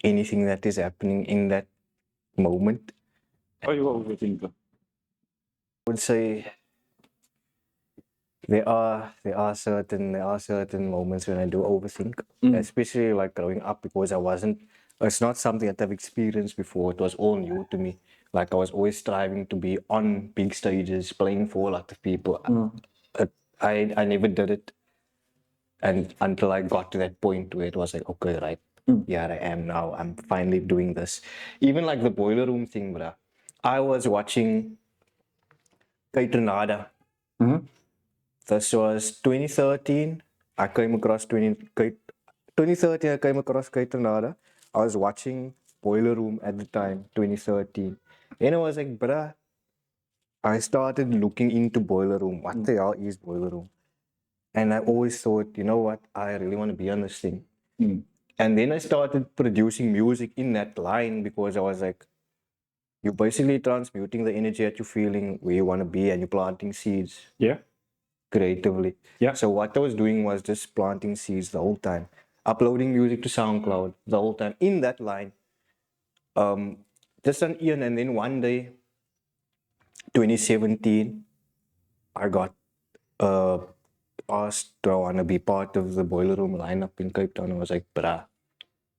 anything that is happening in that moment. Are you overthinker? I would say there are certain moments when I do overthink, especially like growing up because it's not something that I've experienced before. It was all new to me. Like I was always striving to be on big stages, playing for a lot of people. I never did it, and until I got to that point where it was like, okay, right, here I am now. I'm finally doing this. Even like the boiler room thing, bruh. I was watching Kaitanada. This was 2013. I came across 2013. I came across Kaitanada. I was watching Boiler Room at the time, 2013. And I was like, bruh, I started looking into Boiler Room. What the hell is Boiler Room? And I always thought, you know what? I really want to be on this thing. And then I started producing music in that line because I was like, you're basically transmuting the energy that you're feeling where you want to be and you're planting seeds Yeah. creatively. Yeah. So what I was doing was just planting seeds the whole time, uploading music to SoundCloud the whole time in that line. Just an Ian, and then one day, 2017, I got asked to want to be part of the Boiler Room lineup in Cape Town. I was like, bruh,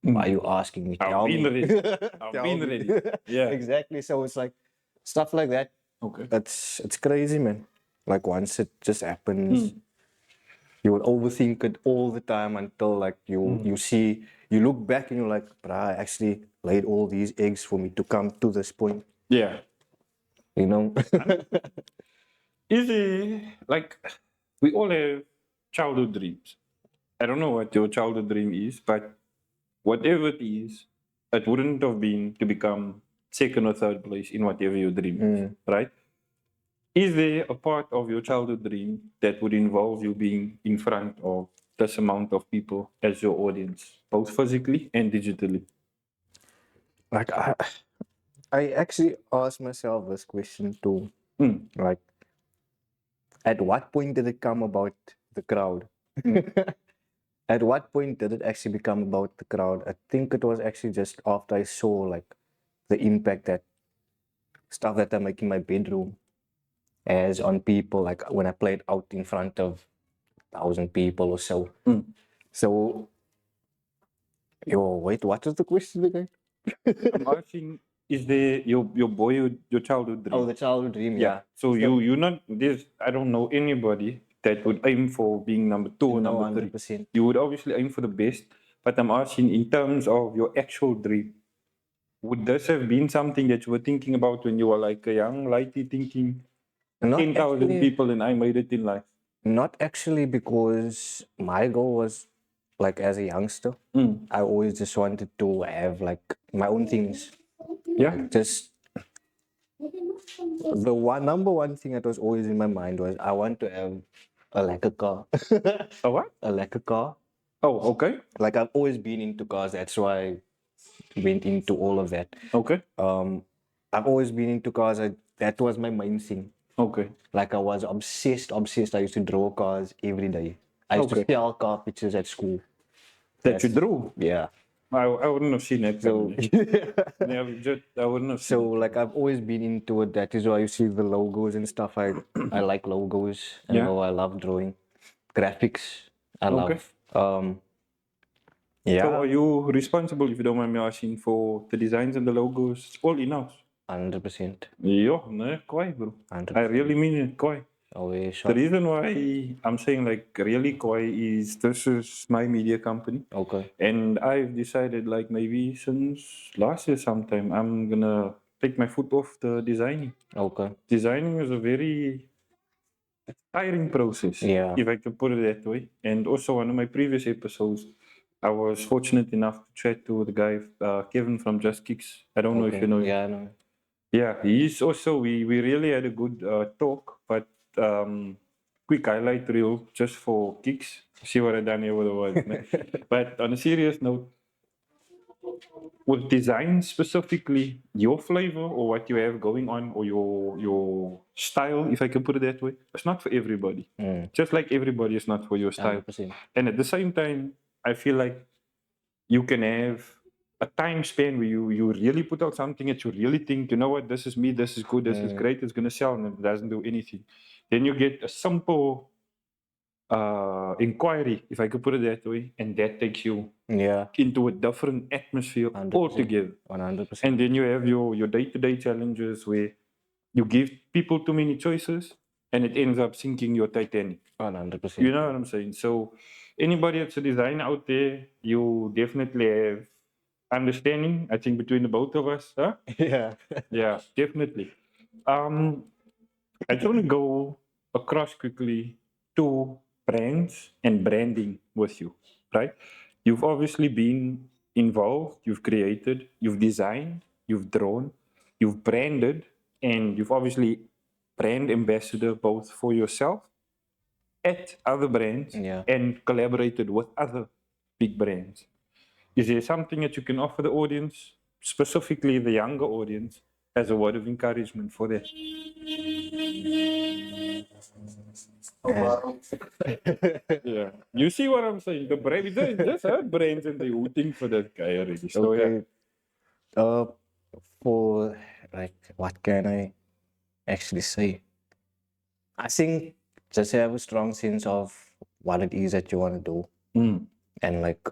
why are you asking me? Tell I've me. been ready. I've Tell been me. ready. Yeah. Exactly. So it's like stuff like that. Okay. It's crazy, man. Like once it just happens, you will overthink it all the time until like you look back and you're like, bruh, I actually laid all these eggs for me to come to this point, Yeah. you know? Is it like we all have childhood dreams? I don't know what your childhood dream is, but whatever it is, it wouldn't have been to become second or third place in whatever your dream is, right? Is there a part of your childhood dream that would involve you being in front of this amount of people as your audience, both physically and digitally? Like I actually asked myself this question too. Like, at what point did it come about the crowd? At what point did it actually become about the crowd? I think it was actually just after I saw like the impact that stuff that I make in my bedroom as on people, like when I played out in front of 1,000 people or so. So, wait, what was the question again? I'm asking, is there your boyhood, your childhood dream? Oh, the childhood dream, yeah. So you not there's I don't know anybody that would aim for being number two or No, number 3. 100%. You would obviously aim for the best, but I'm asking in terms of your actual dream. Would this have been something that you were thinking about when you were like a young lighty thinking Not 10,000 actually, people and I made it in life? not actually, because my goal was like as a youngster, I always just wanted to have like my own things. Yeah. Like just the number one thing that was always in my mind was I want to have a lacquer car. A what? A lacquer car. Oh, okay. Like I've always been into cars. That's why I went into all of that. Okay. I've always been into cars. That was my main thing. Okay. Like I was obsessed. I used to draw cars every day. I used to sell car pictures at school. That you drew? Yeah. I wouldn't have seen that So coming. Yeah, I wouldn't have seen so like I've always been into it. That is why you see the logos and stuff. I like logos. I Yeah. know I love drawing graphics. I Okay. love So yeah, are you responsible, if you don't mind me asking, for the designs and the logos all in-house? 100%. Yo, no, koi, bro. 100%. I really mean it, koi. Oh, yeah, The sure. reason why I'm saying like really koi is this is my media company. Okay. And I've decided like maybe since last year sometime I'm gonna take my foot off the designing. Okay. Designing is a very tiring process, Yeah. if I can put it that way. And also, one of my previous episodes, I was fortunate enough to chat to the guy, Kevin from Just Kicks. I don't know if you know him. Yeah, no. Yeah, he's also, we really had a good talk, but quick highlight reel just for kicks. See what I done here with the words. Man. But on a serious note, with design specifically, your flavor or what you have going on, or your style, if I can put it that way, it's not for everybody. Just like everybody is not for your style. 100%. And at the same time, I feel like you can have a time span where you really put out something that you really think, you know what, this is me, this is good, this is great, it's gonna sell, and it doesn't do anything. Then you get a simple inquiry, if I could put it that way, and that takes you Yeah, into a different atmosphere 100%. altogether. 100%. And then you have your day-to-day challenges where you give people too many choices and it ends up sinking your Titanic. 100%. You know what I'm saying? So anybody that's a designer out there, you definitely have understanding, I think, between the both of us. Huh? Yeah. Yeah, definitely. I just want to go across quickly to brands and branding with you, right? You've obviously been involved, you've created, you've designed, you've drawn, you've branded, and you've obviously brand ambassador both for yourself at other brands Yeah. and collaborated with other big brands. Is there something that you can offer the audience, specifically the younger audience, as a word of encouragement for that? Yeah. You see what I'm saying? The brand, they just heard brands and they hooting for that guy already. So yeah. Okay. Uh, for like, what can I actually say? I think just have a strong sense of what it is that you want to do, Mm. and like,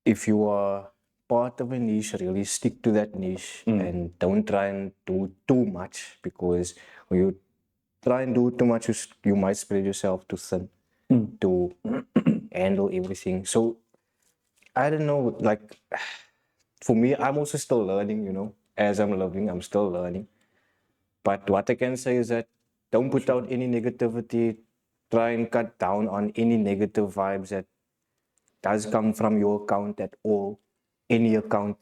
if you are part of a niche, really stick to that niche and don't try and do too much, because when you try and do too much, you might spread yourself too thin to handle everything. So I don't know, like, for me, I'm also still learning, you know, as I'm living, I'm still learning. But what I can say is that don't put out any negativity. Try and cut down on any negative vibes that does come from your account at all. Any account,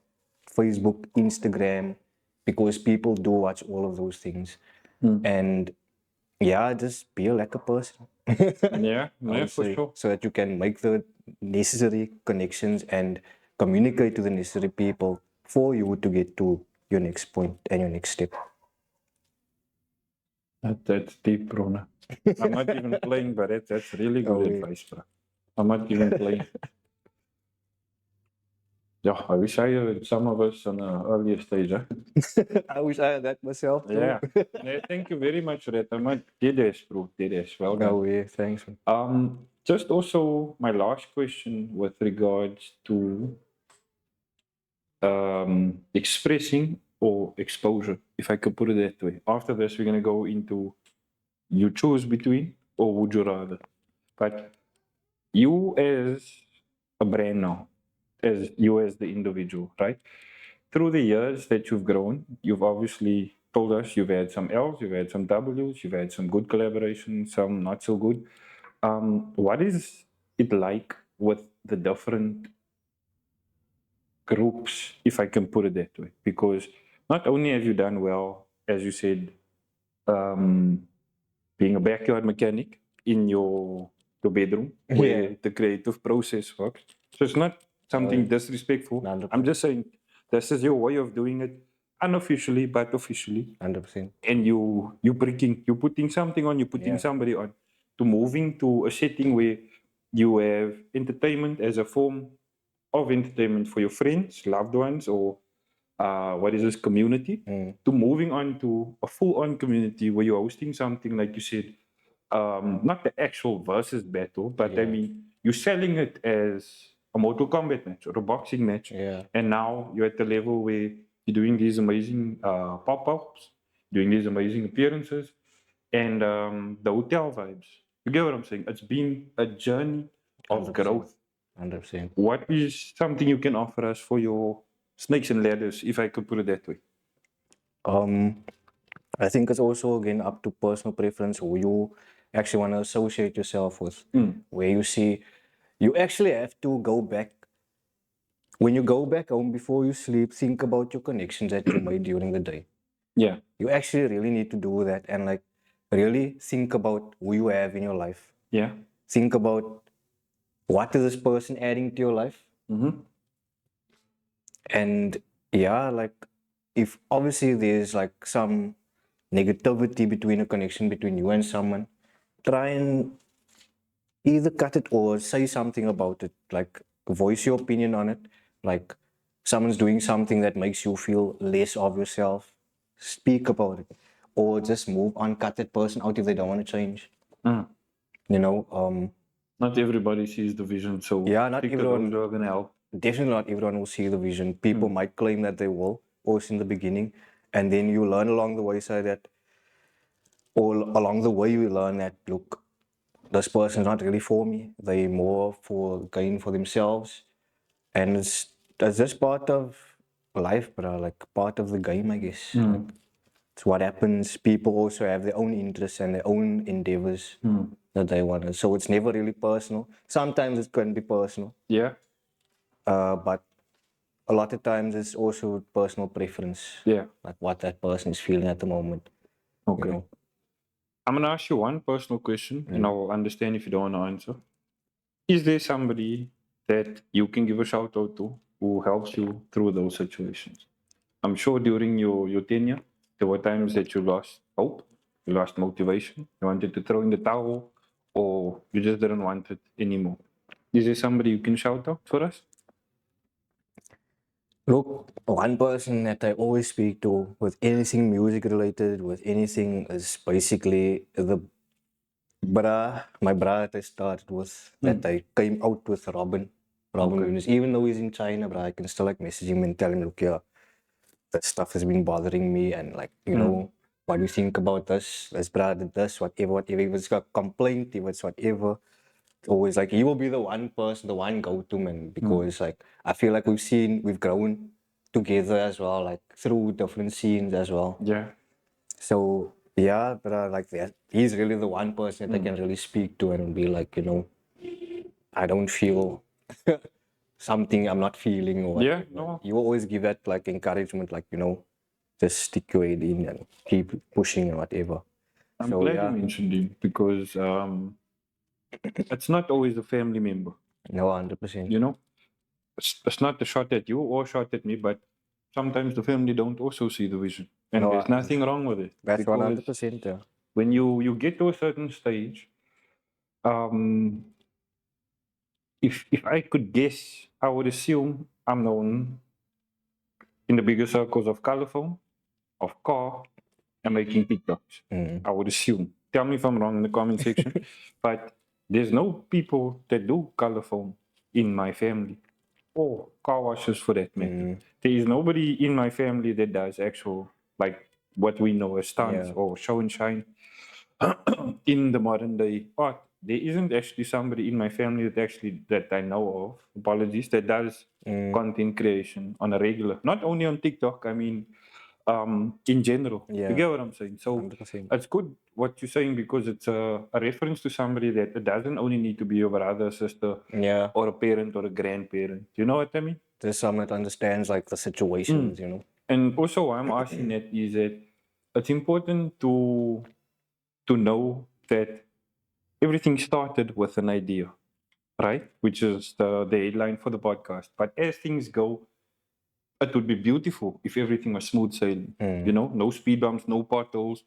Facebook, Instagram, because people do watch all of those things. And yeah, just be like a person. Yeah, I would for say, sure. so that you can make the necessary connections and communicate to the necessary people for you to get to your next point and your next step. That's deep, Rona. I'm not even playing, but that's really good Oh, yeah. advice, bro. I'm not even playing. Yeah, I wish I had some of us on an earlier stage. Huh? I wish I had that myself too. Yeah. Yeah, thank you very much, Red. I'm not dead bro. Dead. Well done. Oh yeah, thanks. Just also my last question with regards to expressing or exposure, if I could put it that way. After this, we're gonna go into you choose between or would you rather. But you as a brand now, as you as the individual, right? Through the years that you've grown, you've obviously told us you've had some L's, you've had some W's, you've had some good collaborations, some not so good. What is it like with the different groups, if I can put it that way? Because not only have you done well, as you said, being a backyard mechanic in your bedroom where the creative process works. So it's not something disrespectful. 100%. I'm just saying this is your way of doing it, unofficially but officially. 100%. And you're putting something on, you're putting somebody on, to moving to a setting where you have entertainment as a form of entertainment for your friends, loved ones, or what is this community, to moving on to a full-on community where you're hosting something like you said, not the actual versus battle, but I mean you're selling it as a Mortal Kombat match or a boxing match, and now you're at the level where you're doing these amazing pop-ups, doing these amazing appearances, and the hotel vibes. You get what I'm saying? It's been a journey of 100%. growth. 100%. What is something you can offer us for your snakes and ladders, if I could put it that way? I think it's also again up to personal preference who you actually want to associate yourself with. Where you see, you actually have to go back. When you go back home before you sleep, think about your connections that you made during the day. Yeah. You actually really need to do that and like really think about who you have in your life. Yeah. Think about what is this person adding to your life, Mm-hmm. And yeah, like if obviously there's like some negativity between a connection between you and someone, try and either cut it or say something about it, like voice your opinion on it. Like someone's doing something that makes you feel less of yourself, speak about it, or just move on, cut that person out if they don't want to change. Mm. You know, Not everybody sees the vision, so yeah, not speak to everyone, those who are gonna help. definitely not everyone will see the vision. People might claim that they will, also in the beginning, and then you learn along the way, so that, or along the way you learn that, look, this person's not really for me. They more for gain for themselves. And it's just part of life, bro. Like part of the game, I guess. Like, it's what happens. People also have their own interests and their own endeavors that they want to. So it's never really personal. Sometimes it can be personal, Yeah, but a lot of times it's also personal preference. yeah. Like what that person is feeling at the moment. Okay. You know. I'm gonna ask you one personal question, and I'll understand if you don't want to answer. Is there somebody that you can give a shout out to who helps you through those situations? I'm sure during your tenure, there were times that you lost hope, you lost motivation, you wanted to throw in the towel, or you just didn't want it anymore. Is there somebody you can shout out for us? Look, one person that I always speak to with anything music related, with anything, is basically my brother that I started with, that I came out with, Robin Okay. Williams. Even though he's in China, I can still like message him and tell him, look, yeah, that stuff has been bothering me, and like, you know, what do you think about this? Let's brother did this, whatever. If it's got complaint, if it's whatever. It's always like he will be the one person, the one go-to man, because like I feel like we've grown together as well, like through different scenes as well. Yeah. So yeah, but like that, he's really the one person that I can really speak to and be like, you know, I don't feel something I'm not feeling or Yeah, whatever. no. You always give that like encouragement, like, you know, just stick your head in and keep pushing and whatever. I'm So glad you yeah, mentioned him because it's not always a family member. no, 100%. You know, it's not a shot at you or shot at me, but sometimes the family don't also see the vision, and No, there's nothing wrong with it that's because 100%. Yeah. when you get to a certain stage, um, if I could guess, I would assume I'm known in the bigger circles of colorphone, of car, and making TikToks. I would assume. Tell me if I'm wrong in the comment section, but there's no people that do colorphone in my family or car washes for that matter. There is nobody in my family that does actual, like what we know as stunts Yeah. or show and shine in the modern day art. There isn't actually somebody in my family that I know of, apologies, that does content creation on a regular, not only on TikTok, I mean in general. You Yeah. get what I'm saying? So 100%. it's good what you're saying because it's a reference to somebody that it doesn't only need to be your brother, sister, Yeah. or a parent or a grandparent. You know what I mean? There's someone that understands like the situations, you know. And also, why I'm asking that is that it's important to know that everything started with an idea, right? Which is the headline for the podcast. But as things go, it would be beautiful if everything was smooth sailing. You know, no speed bumps, no potholes.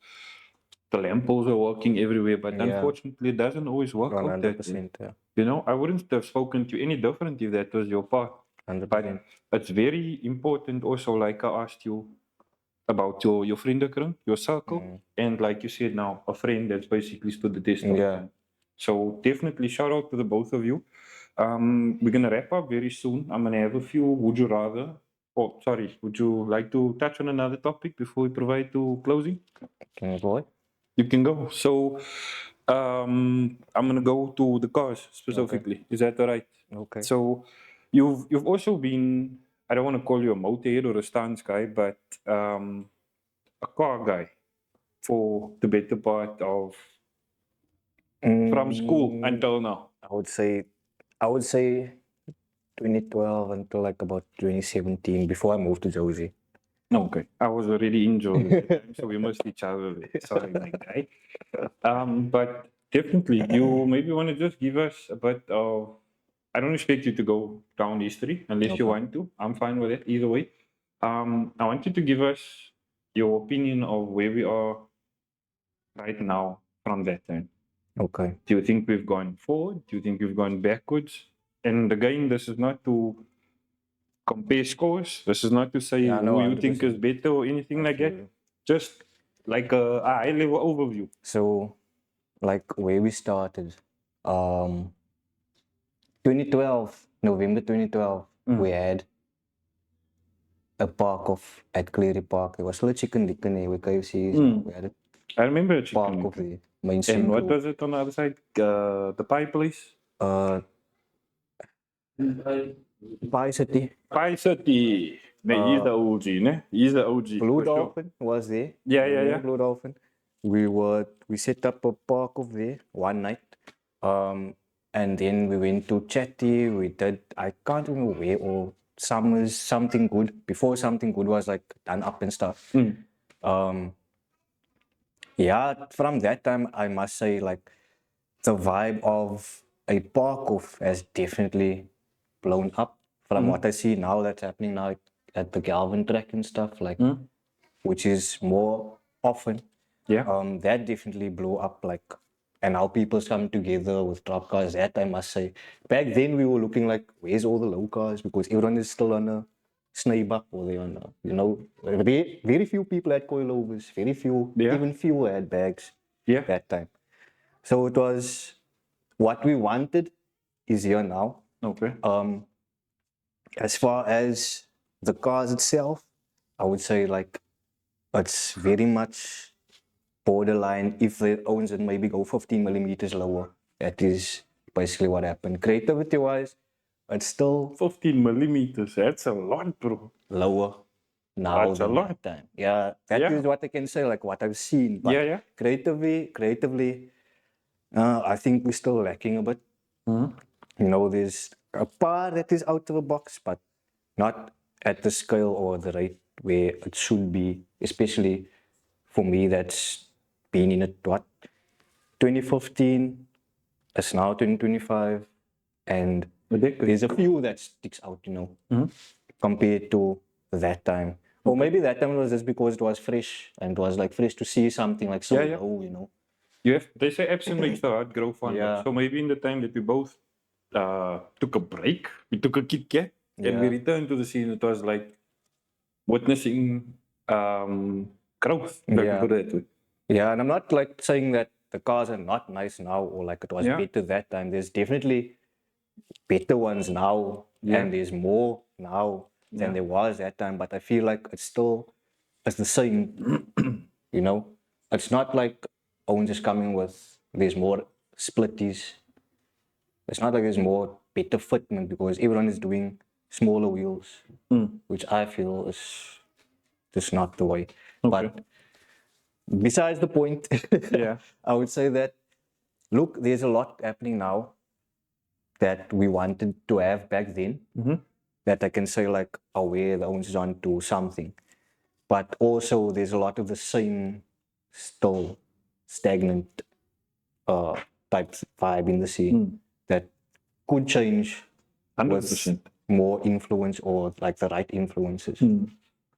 The lampposts are working everywhere, but Yeah. unfortunately, it doesn't always work out that way. 100%. Yeah. You know, I wouldn't have spoken to you any different if that was your path. 100%. But it's very important also, like I asked you about your vriendenkring, your circle, and like you said now, a friend that's basically stood the test of Yeah. time. So definitely shout out to the both of you. We're gonna wrap up very soon. I'm gonna have a few would you rather. Oh, sorry. Would you like to touch on another topic before we provide to closing? Can you go? You can go. So I'm gonna go to the cars specifically. Is that all right? Okay. So you've also been, I don't want to call you a motorhead or a stance guy, but a car guy for the better part of from school until now. I would say 2012 until like about 2017 before I moved to Josie. Okay, I was already in Georgia at the time, so we missed each other there. Sorry, my guy. But definitely, you maybe want to just give us a bit of I don't expect you to go down history unless you Okay. want to. I'm fine with it either way. I want you to give us your opinion of where we are right now from that time. Okay. Do you think we've gone forward? Do you think we've gone backwards? And again, this is not to compare scores. This is not to say Yeah, no, who you think is 100%. better or anything like that. Absolutely. Just like a high level overview. So, like where we started, um, 2012, November 2012, we had a park of at Cleary Park. There was still a chicken licken there with KFCs. We had a I remember a park chicken. of Licken. the mainstream And what group. was it on the other side? The pie place? Pie City. Pie City. Nee, he's the OG, ne? He's the OG. Blue for sure. Dolphin was there. Yeah, yeah, Remember yeah. Blue Dolphin. We set up a park of there one night. And then we went to Chatty. We did, I can't remember where, or Summers, something good. Before something good was like done up and stuff. Yeah, from that time, I must say, like, the vibe of a park off has definitely blown up from what I see now that's happening now at the Galvin track and stuff, like, which is more often. Yeah. That definitely blew up, like, and how people come together with drop cars. That I must say, back then we were looking like, where's all the low cars? Because everyone is still on a Snaybuck or they on a, you know, very few people had coilovers, very few, Yeah. even fewer had bags. Yeah. That time. So it was what we wanted is here now. Okay. As far as the cars itself, I would say like it's very much borderline. If the owns it, maybe go 15 millimeters lower. That is basically what happened. Creativity wise, it's still 15 millimeters. That's a lot, bro. lower now That's a than lot. that time. Yeah, that is Yeah. what I can say, like what I've seen. But Yeah, yeah. creatively, I think we're still lacking a bit. You know, there's a part that is out of the box, but not at the scale or the rate where it should be, especially for me that's been in it, what, 2015, it's now 2025, and there's a few that sticks out, you know, compared to that time. Or maybe that time was just because it was fresh and it was like fresh to see something like so Yeah, yeah. low, you know. They say absent makes the heart grow fonder. Yeah. So maybe in the time that we both took a break, we took a Kit Kat, and we Yeah. returned to the scene, it was like witnessing growth. If I Yeah. can put it that way. Yeah, and I'm not like saying that the cars are not nice now or like it was Yeah. better that time. There's definitely better ones now and there's more now than there was that time. But I feel like it's the same, you know. It's not like Owens is coming with there's more splitties. It's not like there's more better fitment because everyone is doing smaller wheels, which I feel is just not the way. But besides the point, Yeah. I would say that, look, there's a lot happening now that we wanted to have back then that I can say like, oh, where the owns is on to something. But also there's a lot of the same still stagnant type vibe in the scene that could change with 100%. more influence or like the right influences.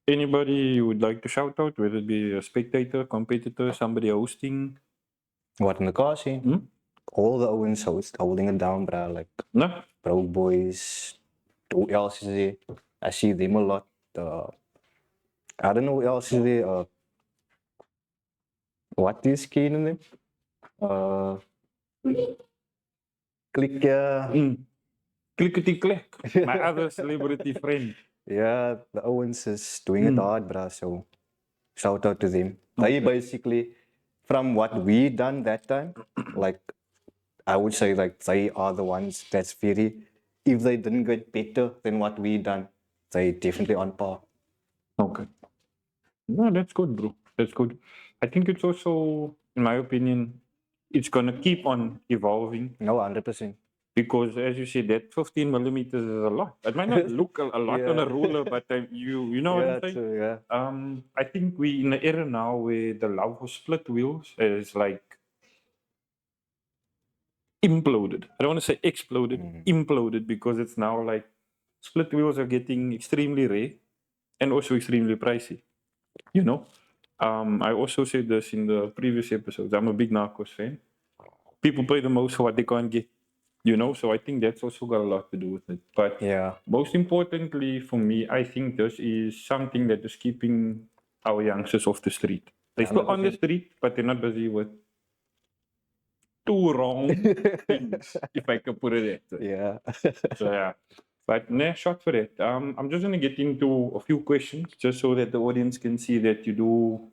Anybody you would like to shout out, whether it be a spectator, competitor, somebody hosting? What in the car scene? All the Owens hosts holding it down, bruh. Like No? Bro Boys, who else is there? I see them a lot. I don't know who else is there. What is keen in them? Click, Clickety click. My other celebrity friend. yeah, the Owens is doing it hard, bruh. So shout out to them. They basically, from what we done that time, like I would say like they are the ones that's very, if they didn't get better than what we done, they definitely on par. Okay. No, that's good, bro. That's good. I think it's also, in my opinion, it's gonna keep on evolving No, 100%. because, as you said, that 15 millimeters is a lot. It might not look a lot on a ruler, but you know what Yeah, I'm saying. true, yeah. I think we in the era now where the love for split wheels is like imploded. I don't want to say exploded, imploded, because it's now like split wheels are getting extremely rare and also extremely pricey. You know, I also said this in the previous episodes. I'm a big Narcos fan. People pay the most for what they can't get. You know, so I think that's also got a lot to do with it. But Yeah. most importantly for me, I think this is something that is keeping our youngsters off the street. They're still on the 100%. street, but they're not busy with two wrong things, if I can put it that way. Yeah. So yeah. But nah, shot for it. I'm just gonna get into a few questions just so that the audience can see that you do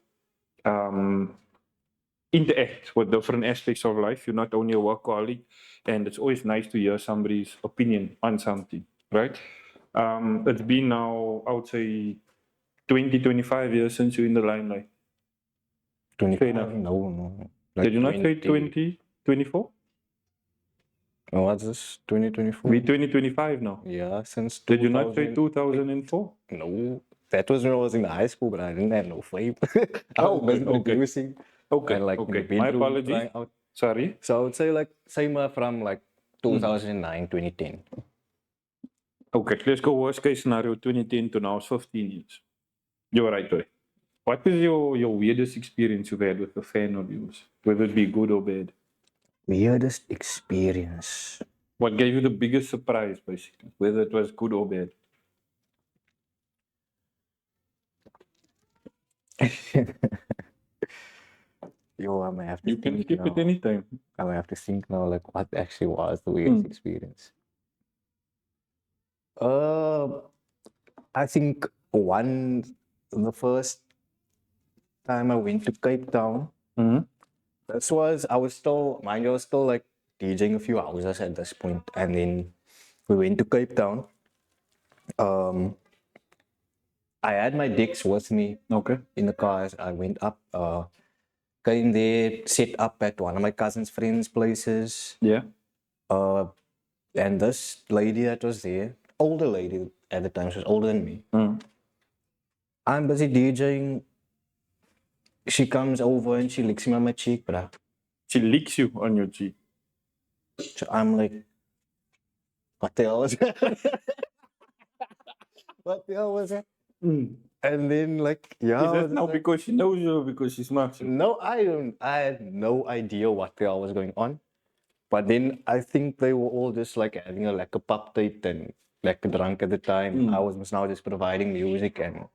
interact with different aspects of life. You're not only a workaholic, and it's always nice to hear somebody's opinion on something, right? It's been now, I would say, 20, 25 years since you're in the limelight. 25? enough. No. Did you not say 20, 24? Oh, what's this? 2024? We're 2025 now. Yeah, since Did you not say 2000. 2004? No, that was when I was in high school, but I didn't have no fame. I Oh, was busy okay. producing Okay, and like in the okay. My bedroom apologies. trying out. Sorry. So I would say like same from like 2009, 2010. Okay, let's go worst case scenario 2010 to now, it's 15 years. You're right, right? What is your weirdest experience you've had with a fan of yours, whether it be good or bad? Weirdest experience. What gave you the biggest surprise, basically, whether it was good or bad? Yo, I may have to You can think skip it now. anytime. I may have to think now, like what actually was the weirdest experience. I think the first time I went to Cape Town, this was, I was still like DJing a few houses at this point, and then we went to Cape Town. I had my decks with me Okay. in the car as I went up. Came there, set up at one of my cousin's friends' places. Yeah. And this lady that was there, older lady at the time, she was older than me. I'm busy DJing. She comes over and she licks me on my cheek, bruh. She licks you on your cheek. So I'm like, what the hell was that? What the hell was that? And then like, yeah. Is that now because she knows you or because she smacks you? No, I had no idea what the hell was going on. But then I think they were all just like having like a pub date and like drunk at the time. I was now just providing music and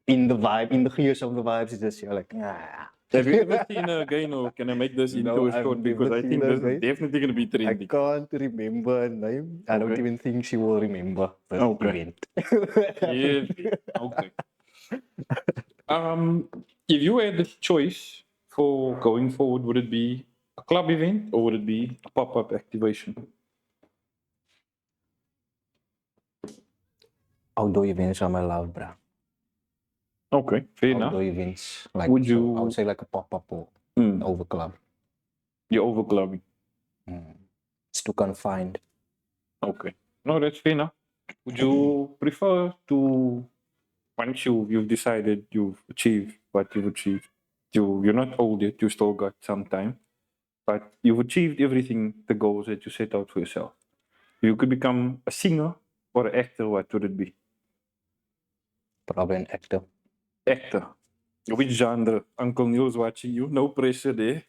in the vibe, in the gears of the vibes, it's just you're like, ah. Have you ever seen her again, or can I make this into a I've short? Because never I seen think her this is again. definitely going to be I trending. can't remember her name. I don't Okay. even think she will remember the event. Yes. Okay. If you had the choice for going forward, would it be a club event or would it be a pop-up activation? Outdoor events are my love, bruh. Okay, fair Outdoor enough. events, like Would so I you? would say like a pop-up or an over club. You're over clubbing. It's too confined. Okay. No, that's fair enough. Would you prefer to, once you've decided you've achieved what you've achieved, you're not old yet, you still got some time, but you've achieved everything, the goals that you set out for yourself. You could become a singer or an actor, what would it be? Probably an actor. Actor. Which genre? Uncle Neil's watching you. No pressure there.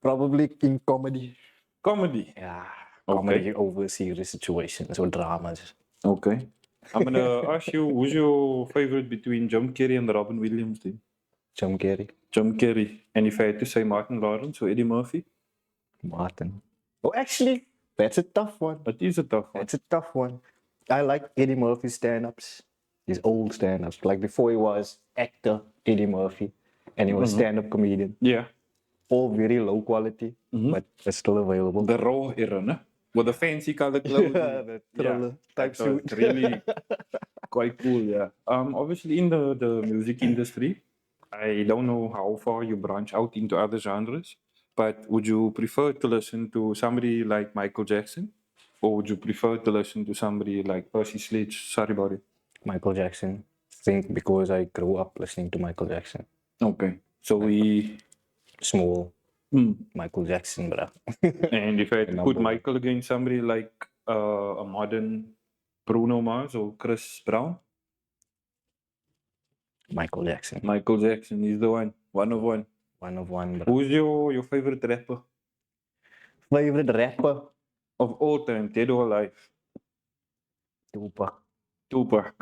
Probably in comedy. Comedy. Yeah. Okay. Comedy over serious situations or dramas. Okay. I'm gonna ask you, who's your favorite between Jim Carrey and Robin Williams then? Jim Carrey. Jim Carrey. And if I had to say Martin Lawrence or Eddie Murphy? Martin. Oh, actually, that's a tough one. That is a tough one. That's a tough one. I like Eddie Murphy's stand-ups. His old stand-ups. Like before he was actor Eddie Murphy. And he was stand-up comedian. Yeah. All very low quality, but it's still available. The raw era, no? With the fancy color clothing. The thriller type that was suit. really quite cool, yeah. Obviously in the music industry, I don't know how far you branch out into other genres, but would you prefer to listen to somebody like Michael Jackson? Or would you prefer to listen to somebody like Percy Sledge? Sorry about it. Michael Jackson. I think because I grew up listening to Michael Jackson. Okay. So we Small. Michael Jackson, bro. And if I had to Number put one. Michael against somebody like a modern Bruno Mars or Chris Brown, Michael Jackson. Michael Jackson is the one of one. One of one, bro. Who's your favorite rapper Favorite rapper? of all time, dead or alive? Tupac. Tupac.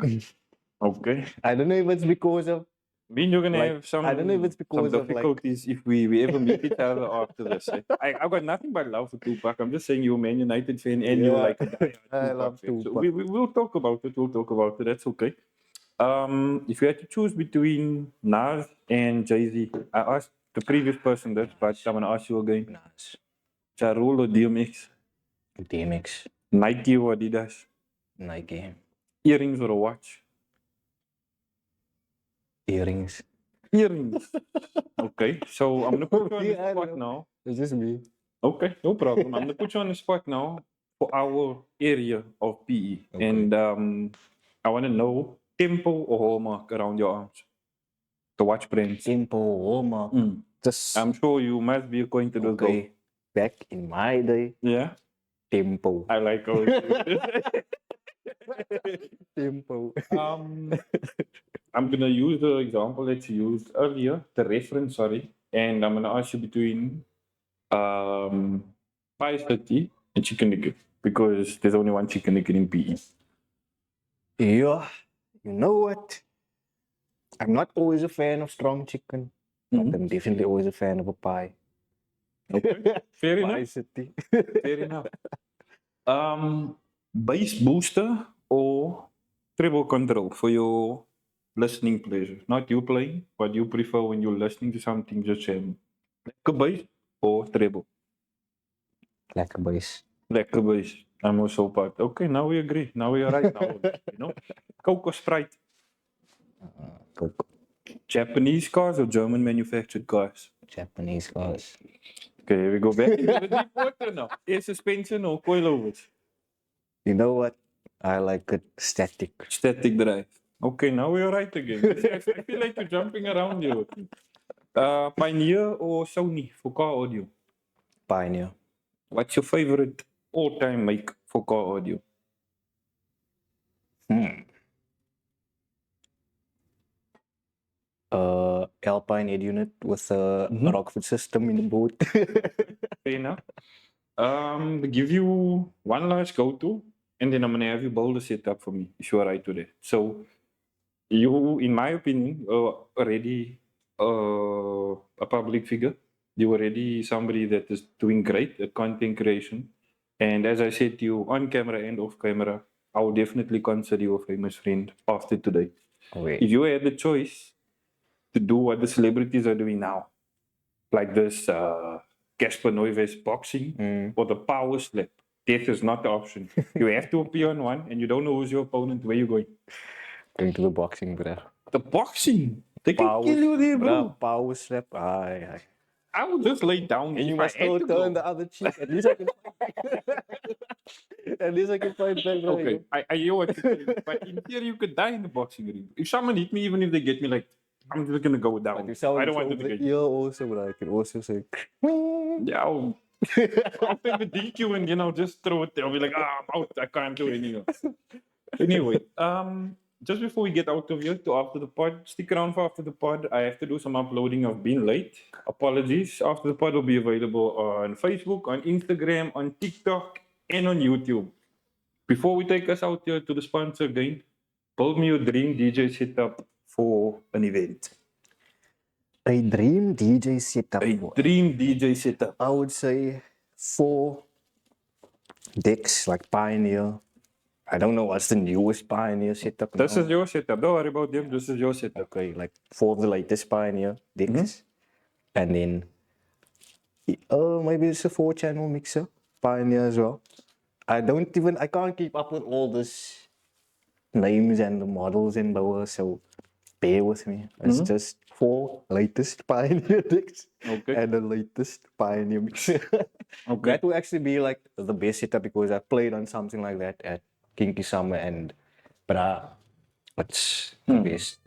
Okay. I don't know if it's because of Me and you're gonna Like, have some I don't know if it's because some of, like- difficulties if we ever meet each other after this. Eh? I've got nothing but love for Tupac. I'm just saying you're a Man United fan and you're Yeah. like a diehard I Tupac love fan. So Tupac. we'll talk about it. We'll talk about it. That's okay. If you had to choose between Nas and Jay-Z, I asked the previous person this, but I'm gonna ask you again. Nas. Ja Rule or DMX? DMX. Nike or Adidas? Nike. Earrings or a watch? Earrings. Earrings. Okay, so I'm gonna put you on the Yeah, I spot know. now. Is this me? Okay, no problem. I'm gonna put you on the spot now for our area of PE, Okay. and I want to know tempo or hallmark around your arms. The watch brands. Tempo, Hallmark. Just I'm sure you must be acquainted with those. okay. Back in my day, Yeah, Tempo. I like how it Tempo. I'm gonna use the example that you used earlier, the reference, sorry, and I'm gonna ask you between pie city and chicken nugget because there's only one chicken nugget in PE. Yeah. You know what? I'm not always a fan of strong chicken, but I'm definitely always a fan of a pie. Okay, fair Pie enough. City. Fair enough. Bass booster or treble control for your listening pleasure? Not you playing, but you prefer when you're listening to something just jamming. Lekker bass or treble? Lekker boys. Lekker bass. I'm also part. Okay, now we agree. Now we are right. Now, you know, Coke or Sprite? Coke. Japanese cars or German manufactured cars? Japanese cars. Okay, here we go back into the deep water now. Air suspension or coilovers? You know what? I like it static. Static drive. Okay, now we're right again. I feel like you're jumping around here. Pioneer or Sony for car audio? Pioneer. What's your favorite all-time make for car audio? Alpine head unit with a Rockford system in the boot. Fair enough. To give you one last go-to, and then I'm gonna have you build a setup for me if you are right with it. So, you, in my opinion, are already a public figure. You're already somebody that is doing great at content creation. And as I said to you on camera and off camera, I would definitely consider you a famous friend after today. Wait. If you had the choice to do what the celebrities are doing now, like this Casper Noivez boxing or the power slap, death is not the option. You have to appear on one and you don't know who's your opponent, where you're going. Going to the boxing, bro. The boxing? They can kill you there, bro. Power slap. Aye. I would just lay down. And you if I must had still to turn go. the other cheek. At least I can At least I can fight back, bro. Okay, I hear what you're saying, but in theory you could die in the boxing ring. If someone hit me, even if they get me, like, I'm just gonna go down. But if someone I don't want to over the get ear also, but I can also say Yeah, I'll take the DQ and just throw it there. I'll be like, I'm out. I can't do it anymore. Anyway, just before we get out of here to after the pod, stick around for after the pod. I have to do some uploading. I've been late. Apologies. After the pod will be available on Facebook, on Instagram, on TikTok, and on YouTube. Before we take us out here to the sponsor again, build me your dream DJ setup for an event. a dream DJ setup. A dream DJ setup. I would say 4 decks like Pioneer. I don't know what's the newest Pioneer setup. This now. is your setup. Don't worry about them. This is your setup. Okay, like 4 of the latest Pioneer decks. And then maybe it's a 4-channel mixer, Pioneer as well. I can't keep up with all this names and the models and blah, so bear with me. It's just 4 latest Pioneer decks and the latest Pioneer mixer. That will actually be like the best setup because I played on something like that at Kinky Summer but it's the best.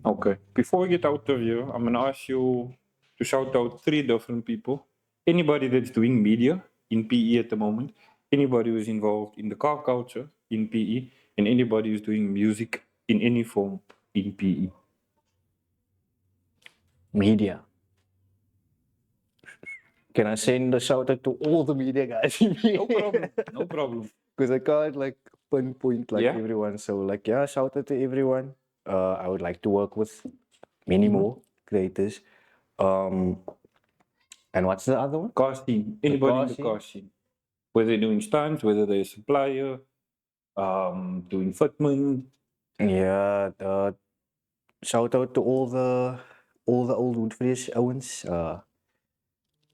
Okay. Before we get out of here, I'm gonna ask you to shout out 3 different people anybody that's doing media in PE at the moment, anybody who's involved in the car culture in PE, and anybody who's doing music in any form in PE. Media. Can I send a shout out to all the media guys? No problem. No problem. Because I can't like pinpoint like Yeah. everyone. So like yeah, shout out to everyone. I would like to work with many more creators. And what's the other one? Car scene. Anybody in the car car scene. Whether they're doing stunts, whether they're a supplier, doing fitment. Yeah, shout out to all the old Woodfish Owens.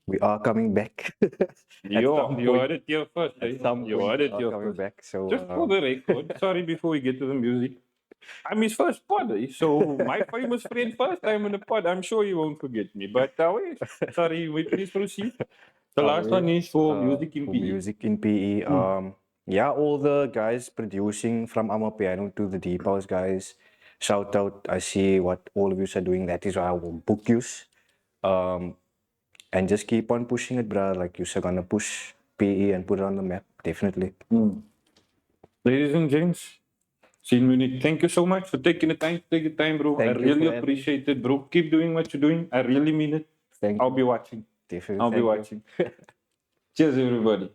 We are coming back. You heard it here first. At Eh? some You point, heard we it are here coming first. back. So Just for the record, sorry before we get to the music. I'm his first pod, eh? So my famous friend first time in the pod. I'm sure he won't forget me. But sorry, we please proceed. The last one is for music in for PE. music in PE. Yeah, all the guys producing from Amapiano to the Deep House guys. Shout out. I see what all of you are doing. That is why I will book you. And just keep on pushing it, bruh. Like you're gonna push PE and put it on the map. Definitely. Ladies and gents, Sean Munnick, thank you so much for taking the time to take the time, bro. Thank I you really for having me. appreciate it, bro. Keep doing what you're doing. I really mean it. Thank I'll you. be watching. Definitely. I'll be Thank you. watching. Cheers, everybody.